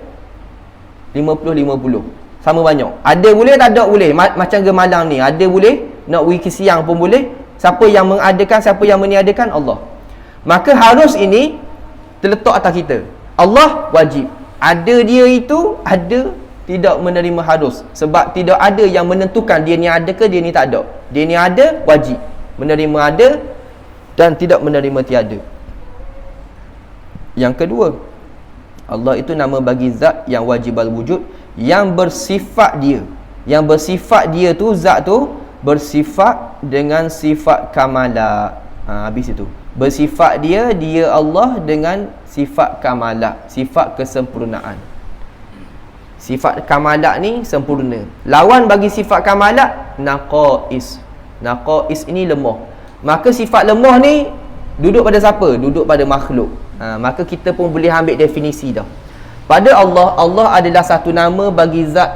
50-50. Sama banyak. Ada boleh, tak ada boleh. Macam gemalang ni, ada boleh, nak pergi siang pun boleh. Siapa yang mengadakan, siapa yang meniadakan? Allah. Maka harus ini terletak atas kita. Allah wajib. Ada dia itu, ada, tidak menerima harus. Sebab tidak ada yang menentukan dia ni ada ke dia ni tak ada. Dia ni ada, wajib. Menerima ada dan tidak menerima tiada. Yang kedua, Allah itu nama bagi zat yang wajibal wujud, yang bersifat dia. Yang bersifat dia tu, zat tu bersifat dengan sifat kamala. Habis itu. Bersifat dia Allah dengan sifat kamala, sifat kesempurnaan. Sifat kamala ni sempurna. Lawan bagi sifat kamala, naqais. Naqais ini lemah. Maka sifat lemah ni duduk pada siapa? Duduk pada makhluk. Maka kita pun boleh ambil definisi dah. Pada Allah, Allah adalah satu nama bagi zat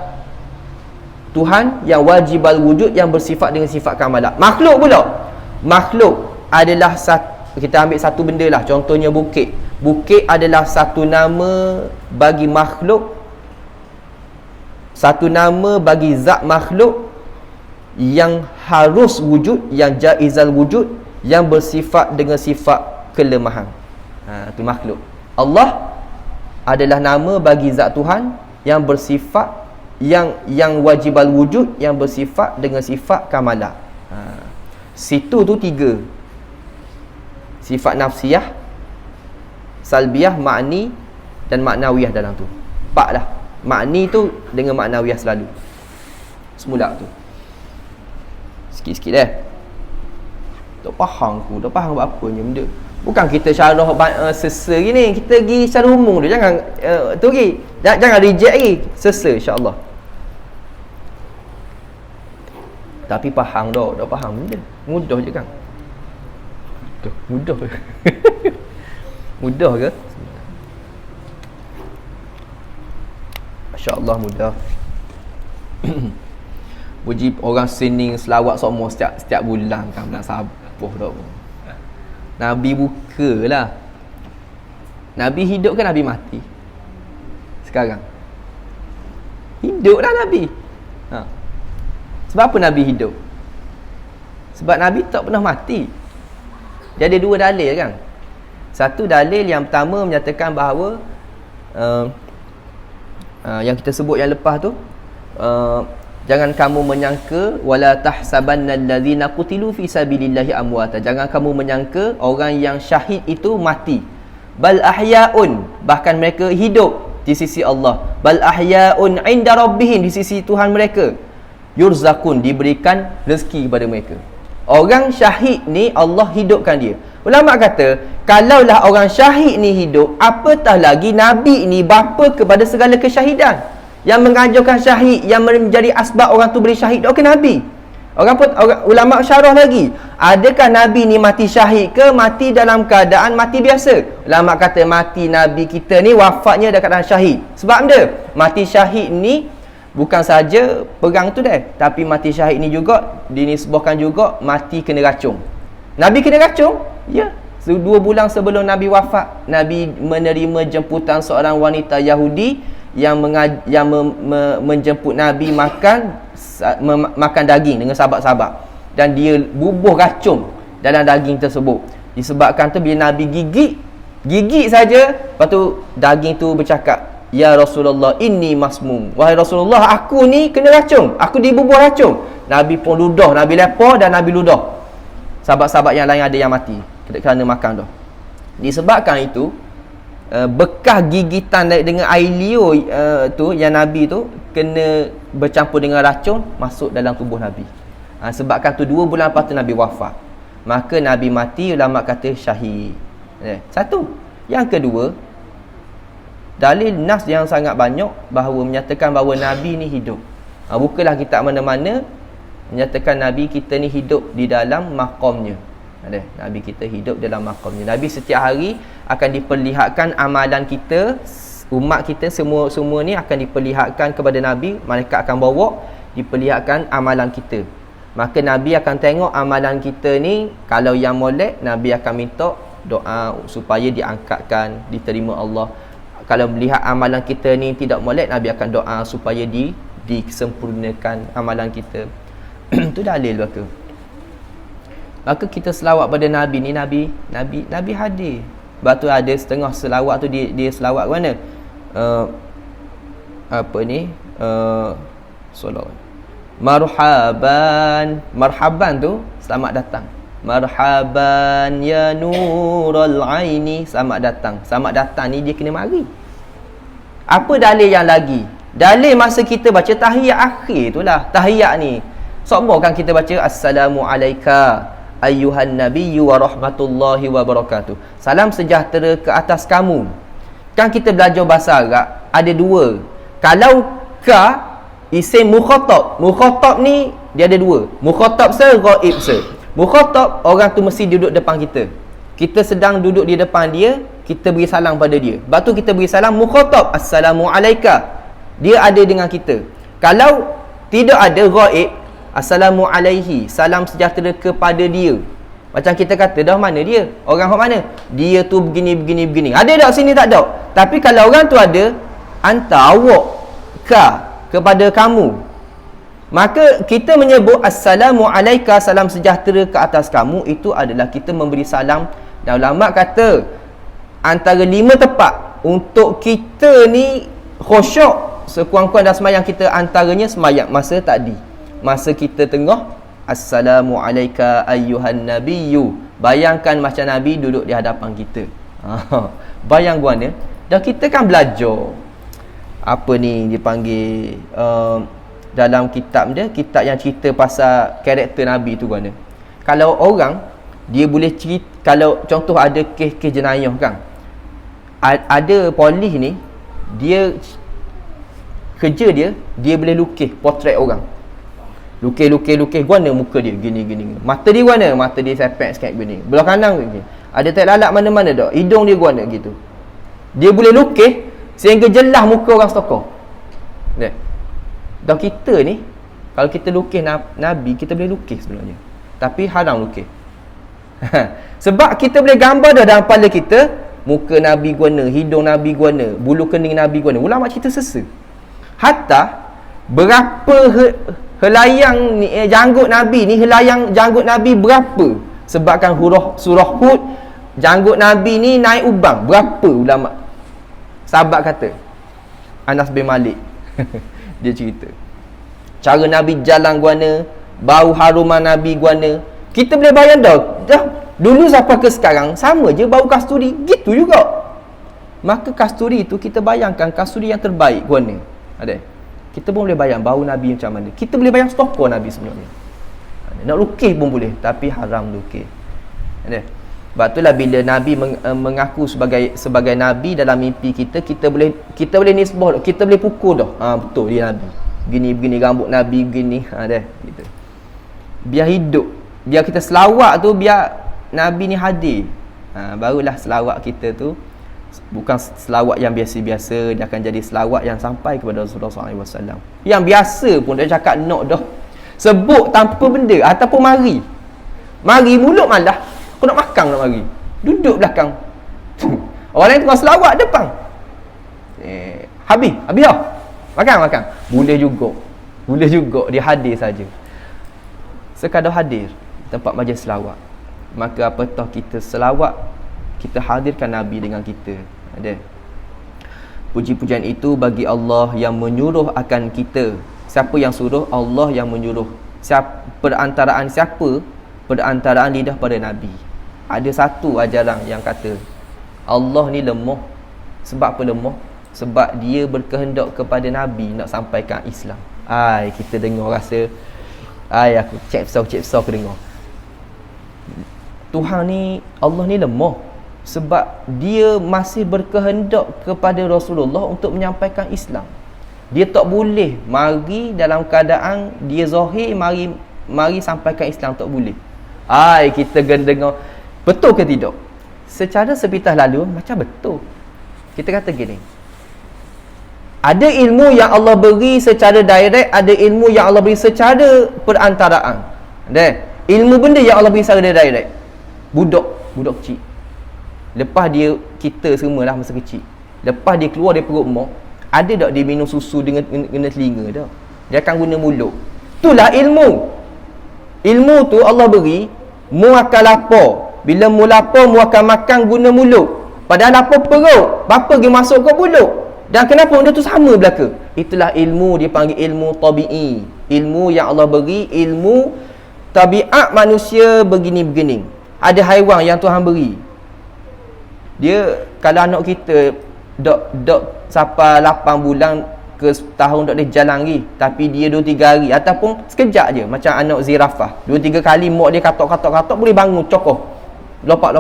Tuhan yang wajibal wujud, yang bersifat dengan sifat kamalat. Makhluk pula, makhluk adalah kita ambil satu benda lah, contohnya bukit. Bukit adalah satu nama bagi makhluk, satu nama bagi zat makhluk yang harus wujud, yang jaizal wujud, yang bersifat dengan sifat kelemahan. Itu makhluk. Allah adalah nama bagi zat Tuhan yang bersifat, yang wajibal wujud, yang bersifat dengan sifat kamalah. Situ tu tiga. Sifat nafsiyah, salbiyah, ma'ni dan maknawiyah dalam tu. Empat dah. Ma'ni tu dengan maknawiyah selalu. Semula tu. Sikit-sikit tak faham aku, tak faham apa ni benda. Bukan kita syarah sesa gini, kita pergi secara umum dulu. Jangan tu lagi. Jangan reject lagi. Sesa insya-Allah. Tapi faham dah faham benda. Mudah je kan? Mudah. Mudah ke? Masya-Allah mudah. Puji orang sini selawat semua setiap bulan kan, nak sabuh dah. Nabi bukalah. Nabi hidup ke Nabi mati? Sekarang hiduplah Nabi. Sebab apa Nabi hidup? Sebab Nabi tak pernah mati. Dia ada dua dalil kan. Satu dalil yang pertama menyatakan bahawa yang kita sebut yang lepas tu, jangan kamu menyangka wala tahsabanna allazina qutilu fi sabilillahi amwata. Jangan kamu menyangka orang yang syahid itu mati. Bal ahyaun, bahkan mereka hidup di sisi Allah. Bal ahyaun inda rabbihim, di sisi Tuhan mereka. Yurzakun, diberikan rezeki kepada mereka. Orang syahid ni Allah hidupkan dia. Ulama kata, kalaulah orang syahid ni hidup, apatah lagi Nabi ni bapa kepada segala kesyahidan. Yang mengajarkan syahid, yang menjadi asbab orang tu boleh syahid, okey Nabi. Orang ulama syarah lagi, adakah Nabi ni mati syahid ke mati dalam keadaan mati biasa? Ulama kata mati Nabi kita ni wafatnya dalam keadaan syahid. Sebab dia mati syahid ni bukan saja perang tu dah, tapi mati syahid ni juga dinisbahkan juga mati kena racun. Nabi kena racun? Ya. 2 bulan sebelum Nabi wafat, Nabi menerima jemputan seorang wanita Yahudi yang menjemput Nabi makan daging dengan sahabat-sahabat, dan dia bubuh racun dalam daging tersebut. Disebabkan tu bila Nabi gigit saja, lepas tu daging tu bercakap, ya Rasulullah inni masmum, wahai Rasulullah aku ni kena racun, aku dibubuh racun. Nabi pun ludah, Nabi lepa dan Nabi ludah. Sahabat-sahabat yang lain ada yang mati kerana makan tu. Disebabkan itu bekas gigitan dengan air liur tu yang Nabi tu kena bercampur dengan racun masuk dalam tubuh Nabi. Sebabkan tu 2 bulan lepas tu Nabi wafat, maka Nabi mati, ulama kata syahid. Satu. Yang kedua, dalil nas yang sangat banyak bahawa menyatakan bahawa Nabi ni hidup. Bukalah kitab mana-mana menyatakan Nabi kita ni hidup di dalam maqamnya. Nabi kita hidup dalam maqamnya. Nabi setiap hari akan diperlihatkan amalan kita, umat kita semua ni akan diperlihatkan kepada Nabi. Malaikat akan bawa diperlihatkan amalan kita. Maka Nabi akan tengok amalan kita ni, kalau yang molek Nabi akan minta doa supaya diangkatkan, diterima Allah. Kalau melihat amalan kita ni tidak molek, Nabi akan doa supaya disempurnakan amalan kita. Itu dalil belaka. Maka kita selawat pada Nabi ni, Nabi hadir. Sebab tu ada setengah selawat tu dia selawat mana? Solawat. Marhaban tu selamat datang. Marhaban ya nurul aini, selamat datang. Selamat datang ni dia kena mari. Apa dalil yang lagi? Dalil masa kita baca tahiyat akhir itulah. Tahiyat ni semua kan kita baca assalamu alayka ayyuhan nabiyyu wa rahmatullahi wa barakatuh. Salam sejahtera ke atas kamu. Kan kita belajar bahasa Arab ada 2. Kalau ka isim mukhatab. Mukhatab ni dia ada 2. Mukhatab ghaib Mukhatab orang tu mesti duduk depan kita. Kita sedang duduk di depan dia, kita beri salam pada dia. Lepas tu kita beri salam mukhatab, assalamu alayka. Dia ada dengan kita. Kalau tidak ada ghaib, assalamu alaihi, salam sejahtera kepada dia. Macam kita kata, dah mana dia? Orang mana? Dia tu begini. Ada tak sini? Tak ada. Tapi kalau orang tu ada, anta, awak, ka, kepada kamu. Maka kita menyebut assalamu alaika, salam sejahtera ke atas kamu, itu adalah kita memberi salam. Dan ulama kata antara 5 tepat untuk kita ni khusyuk sekurang-kurang dalam sembahyang kita, antaranya sembahyang masa tadi. Masa kita tengah assalamu alayka ayyuhan nabiyyu, bayangkan macam Nabi duduk di hadapan kita. Bayang guana. Dan kita kan belajar apa ni dipanggil dalam kitab dia, kitab yang cerita pasal karakter Nabi tu guana. Kalau orang dia boleh cerita, kalau contoh ada kes-kes jenayah kan, ada polis ni, dia kerja dia boleh lukis potret orang. Lukis guana muka dia gini. Mata dia guana, mata dia sepek sikit gini. Belah kanan gini. Ada tai lalat mana-mana dak. Hidung dia guana gitu. Dia boleh lukis sehingga jelas muka orang stokor. Dan kita ni kalau kita lukis Nabi, kita boleh lukis sebenarnya. Tapi haram lukis. Sebab kita boleh gambar dah dalam kepala kita, muka Nabi guana, hidung Nabi guana, bulu kening Nabi guana. Ulama cerita sesa. Hatta berapa helayang ni, janggut Nabi ni, helayang janggut Nabi berapa? Sebabkan huruf surah Hud, janggut Nabi ni naik ubang. Berapa ulama? Sahabat kata, Anas bin Malik dia cerita cara Nabi jalan guana, bau haruman Nabi guana. Kita boleh bayang dah dulu sampai ke sekarang sama je bau kasturi, gitu juga. Maka kasturi tu kita bayangkan kasturi yang terbaik guana. Ada. Kita pun boleh bayang bau Nabi macam mana. Kita boleh bayang stokor Nabi sebenarnya. Nak lukis pun boleh, tapi haram lukis. Ada. Sebab itulah bila Nabi mengaku sebagai Nabi dalam mimpi kita, kita boleh nisbah, kita boleh pukul dah. Betul dia Nabi. Begini rambut Nabi begini. Dah gitu. biar hidup, biar kita selawat tu, biar Nabi ni hadir. Barulah selawat kita tu bukan selawat yang biasa-biasa, dia akan jadi selawat yang sampai kepada Rasulullah SAW. Yang biasa pun dia cakap nak dah, sebut tanpa benda ataupun mari mulut malah aku nak makan, nak mari duduk belakang. Orang lain tengah selawat depan, habis dah makan. Boleh juga dia hadir saja, sekadar hadir tempat majlis selawat. Maka apatah kita selawat, kita hadirkan Nabi dengan kita. Ada puji-pujian itu bagi Allah yang menyuruh akan kita. Siapa yang suruh? Allah yang menyuruh. Perantaraan siapa? Perantaraan lidah pada Nabi. Ada satu ajaran yang kata Allah ni lemah. Sebab apa lemah? Sebab dia berkehendak kepada Nabi nak sampaikan Islam. Kita dengar rasa aku cep-sau aku dengar. Tuhan ni, Allah ni lemah sebab dia masih berkehendak kepada Rasulullah untuk menyampaikan Islam. Dia tak boleh mari dalam keadaan dia zahir, mari sampaikan Islam, tak boleh. Kita dengar, betul ke tidak? Secara sepintas lalu macam betul. Kita kata gini, ada ilmu yang Allah beri secara direct, ada ilmu yang Allah beri secara perantaraan. Ilmu benda yang Allah beri secara direct, budak kecil, lepas dia, kita semualah masa kecil, lepas dia keluar dari perut mak, ada tak dia minum susu dengan telinga dah? Dia akan guna mulut. Itulah ilmu tu Allah beri. Mu akan lapar, bila mu lapar mu akan makan guna mulut, padahal lapar perut, apa dia masuk ke mulut. Dan kenapa benda tu sama belaka? Itulah ilmu, dia panggil ilmu tabi'i. Ilmu yang Allah beri, ilmu tabiat manusia begini-begini. Ada haiwan yang Tuhan beri, dia kalau anak kita dok sampai 8 bulan ke tahun dok dia jalan lagi, tapi dia 2-3 hari ataupun sekejap je, macam anak zirafah, 2-3 kali mak dia katok boleh bangun cokoh, lopak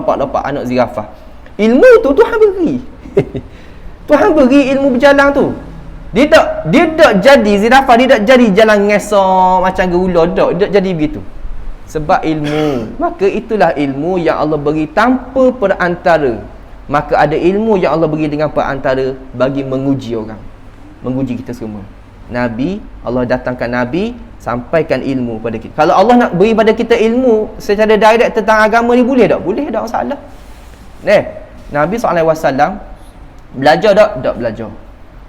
anak zirafah. Ilmu tu Tuhan beri. Tuhan beri ilmu berjalan tu. Dia tak jadi zirafah, dia tak jadi jalan ngesok macam geula, tak jadi begitu. Sebab ilmu. Maka itulah ilmu yang Allah beri tanpa perantara. Maka ada ilmu yang Allah beri dengan perantara bagi menguji orang, menguji kita semua. Nabi, Allah datangkan Nabi, sampaikan ilmu pada kita. Kalau Allah nak beri pada kita ilmu secara direct tentang agama ni, boleh tak? Boleh tak, masalah. Nabi SAW belajar tak? Tak belajar.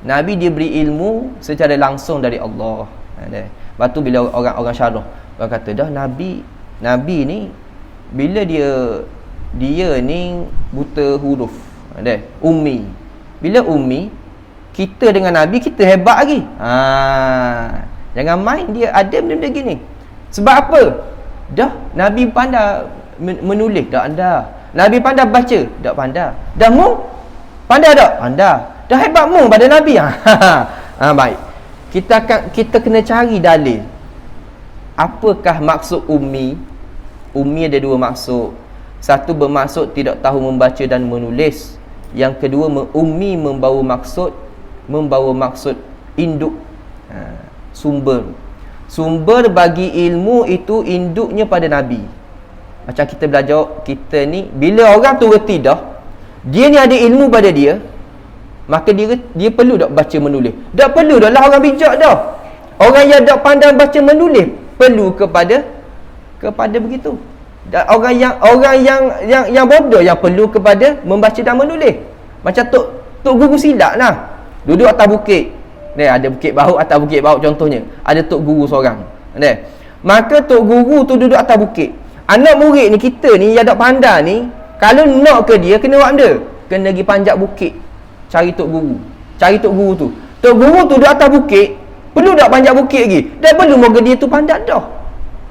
Nabi dia beri ilmu secara langsung dari Allah. Lepas tu bila orang syarah, orang kata dah Nabi ni bila dia ni buta huruf, ummi. Bila ummi, kita dengan Nabi kita hebat lagi. Jangan main dia ada benda-benda gini. Sebab apa? Dah Nabi pandai menulis, tak anda. Nabi pandai baca, tak pandai. Dah mu pandai tak? Pandai. Dah hebat mu pada Nabi. Baik. Kita kena cari dalil. Apakah maksud ummi? Ummi ada dua maksud. Satu bermaksud tidak tahu membaca dan menulis. Yang kedua, ummi membawa maksud induk. Sumber bagi ilmu itu induknya pada Nabi. Macam kita belajar, kita ni bila orang tu reti dah, dia ni ada ilmu pada dia, maka dia perlu tak baca menulis? Tak perlu dah lah orang bijak dah. Orang yang tak pandai baca menulis perlu kepada begitu. Dan orang yang bodoh yang perlu kepada membaca dan menulis. Macam tok guru silat lah, duduk atas bukit. Ada bukit Baut, atas bukit Baut contohnya, ada tok guru seorang. Maka tok guru tu duduk atas bukit. Anak murid ni, kita ni yang tak pandai ni, kalau nak ke dia kena buat benda, kena pergi panjat bukit cari tok guru. Cari tok guru tu. Tok guru tu duduk atas bukit, perlu tak panjat bukit lagi? Dan perlu moga dia tu pandai dah.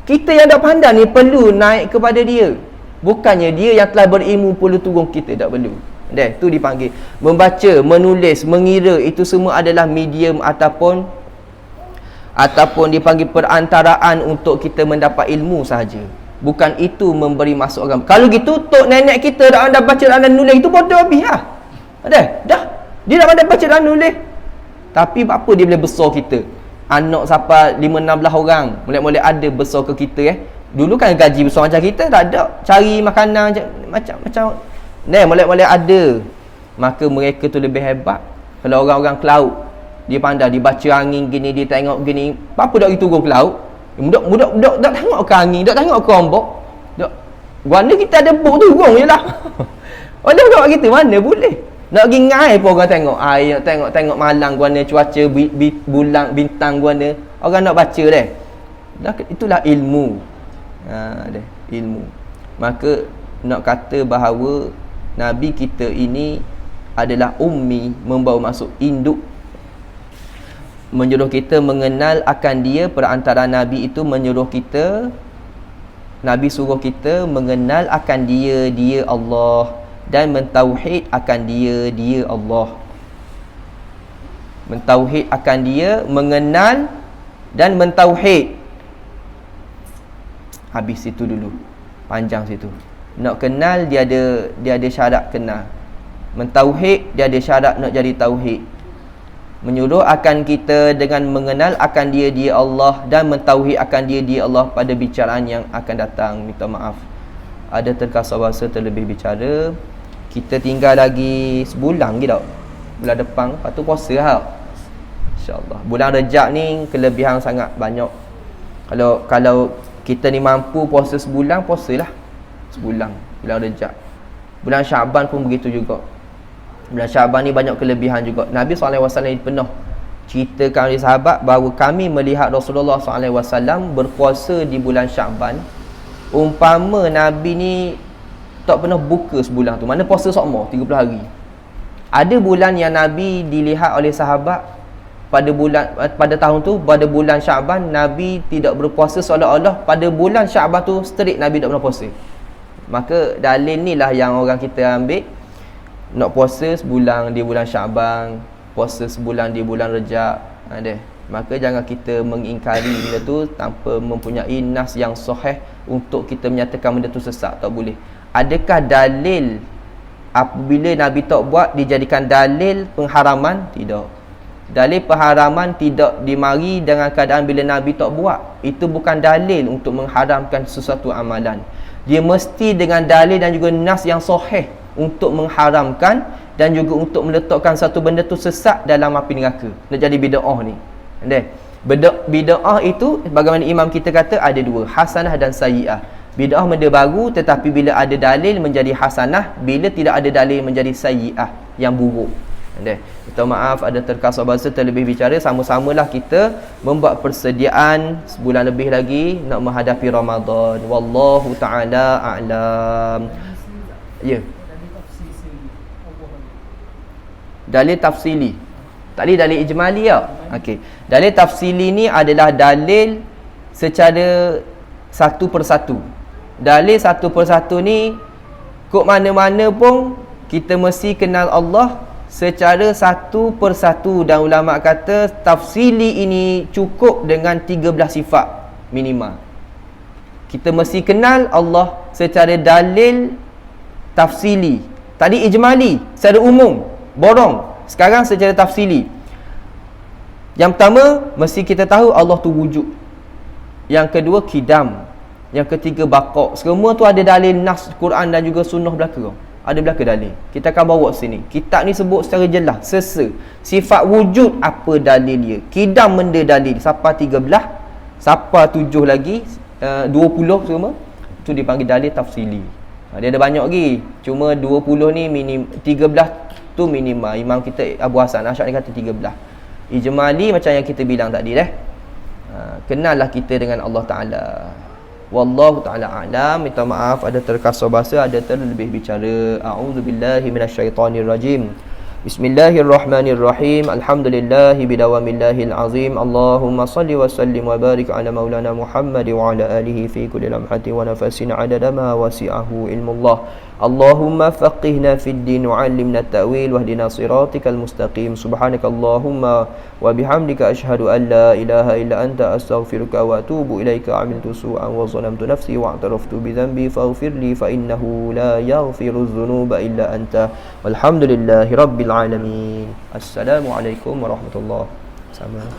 Kita yang tak pandai ni perlu naik kepada dia. Bukannya dia yang telah berilmu perlu turun kita, tak perlu. Tu dipanggil membaca, menulis, mengira, itu semua adalah medium ataupun dipanggil perantaraan untuk kita mendapat ilmu sahaja. Bukan itu memberi masuk agama. Kalau gitu tok nenek kita dah pandai baca dan nulis, itu bodoh habis lah. Dah dia dah pandai baca dan nulis, tapi apa dia boleh besar kita? anak sampai 5-16 orang, mulai ada besar ke kita Dulu kan gaji besar macam kita tak ada, cari makanan macam mulai ada. Maka mereka tu lebih hebat. Kalau orang-orang ke laut, dia pandai, dia baca angin gini, dia tengok gini, apa dak gitu turun ke laut. Budak tak tengok ke angin, tak tengok ke ombak. Guana kita ada buk turun je lah. Orang buat kita mana boleh. Nak pergi ngai pun orang tengok. Tengok malang guana, cuaca, bulan, bintang guana. Orang nak baca deh. Itulah ilmu. Ilmu. Maka nak kata bahawa Nabi kita ini adalah ummi, membawa masuk induk, menyuruh kita mengenal akan dia. Perantara Nabi itu menyuruh kita, Nabi suruh kita mengenal akan dia Allah, dan mentauhid akan dia Allah. Mentauhid akan dia, mengenal dan mentauhid. Habis situ dulu, panjang situ. Nak kenal, dia ada syarat kenal. Mentauhid, dia ada syarat nak jadi tauhid. Menyuruh akan kita dengan mengenal akan dia Allah, dan mentauhid akan dia Allah pada bicaraan yang akan datang. Minta maaf, ada terkasar bahasa terlebih bicara. Kita tinggal lagi sebulan lagi tak? Bulan depan, lepas tu puasa lah, InsyaAllah. Bulan Rejab ni kelebihan sangat banyak. Kalau kita ni mampu puasa sebulan, puasalah sebulan bulan Rejab. Bulan Syaban pun begitu juga. Bulan Syaban ni banyak kelebihan juga. Nabi SAW pernah ceritakan oleh sahabat bahawa kami melihat Rasulullah SAW berpuasa di bulan Syaban. Umpama Nabi ni tak pernah buka sebulan tu, mana puasa sokmo 30 hari. Ada bulan yang Nabi dilihat oleh sahabat pada tahun tu, pada bulan Syaban Nabi tidak berpuasa, seolah-olah pada bulan Syaban tu straight Nabi tak pernah puasa. Maka dalil ni lah yang orang kita ambil, nak puasa sebulan di bulan Syaban, puasa sebulan di bulan Rejab. Maka jangan kita mengingkari benda tu tanpa mempunyai nas yang sahih untuk kita menyatakan benda tu sesat. Tak boleh. Adakah dalil apabila Nabi tak buat dijadikan dalil pengharaman? Tidak. Dalil pengharaman tidak dimari dengan keadaan bila Nabi tak buat. Itu bukan dalil untuk mengharamkan sesuatu amalan. Dia mesti dengan dalil dan juga nas yang sahih untuk mengharamkan dan juga untuk meletakkan satu benda tu sesat dalam api neraka. Nak jadi bid'ah ni. Bid'ah itu bagaimana imam kita kata ada dua, hasanah dan sayyi'ah. Bid'ah benda baru, tetapi bila ada dalil menjadi hasanah, bila tidak ada dalil menjadi sayyi'ah, yang buruk. Minta maaf ada terkasar bahasa terlebih bicara. Sama-samalah kita membuat persediaan sebulan lebih lagi nak menghadapi Ramadan. Wallahu ta'ala a'lam. Ya. Dalil tafsili. Tadi dalil ijmali ya. Okey. Dalil tafsili ni adalah dalil secara satu persatu. Dalil satu persatu ni kok mana-mana pun kita mesti kenal Allah secara satu persatu, dan ulama kata tafsili ini cukup dengan 13 sifat minima. Kita mesti kenal Allah secara dalil tafsili. Tadi ijmali, secara umum, borong. Sekarang secara tafsili. Yang pertama, mesti kita tahu Allah tu wujud. Yang kedua, kidam. Yang ketiga, baqa'. Semua tu ada dalil nas Quran dan juga sunnah belaka. Ada belaka dalil. Kita akan bawa sini. Kitab ni sebut secara jelas, sifat wujud apa dalil dia. Kidam benda dalil. Siapa 13, siapa 7 lagi, 20 semua. Itu dipanggil dalil tafsili. Dia ada banyak lagi. Cuma 20 ni minim, 13 tu minima. Imam kita Abu Hasan Asy'ari kata 13. Ijmali macam yang kita bilang tadi kenallah kita dengan Allah Ta'ala. Wallahu ta'ala a'lam. Minta maaf ada terkasar bahasa, ada terlebih bicara. A'udzubillahi minasyaitonirrajim. Bismillahirrahmanirrahim. Alhamdulillahi bidawamillahil azim. Allahumma salli wa sallim wa barik ala maulana Muhammad wa ala alihi fi kulli lamhati wa nafasin adada ma wasi'ahu ilmullah. Allahumma faqihna fid din wa 'allimna at-ta'wil wahdina siratikal mustaqim. Subhanakallahumma wa bihamdika asyhadu an la ilaha illa anta astaghfiruka wa atubu ilaika. Amiltu su'an wa zalamtu nafsi wa i'taraftu bi dhanbi faghfir li fa innahu la yaghfiru dzunuba illa anta. Walhamdulillahi rabbil alamin. Assalamualaikum warahmatullahi wabarakatuh.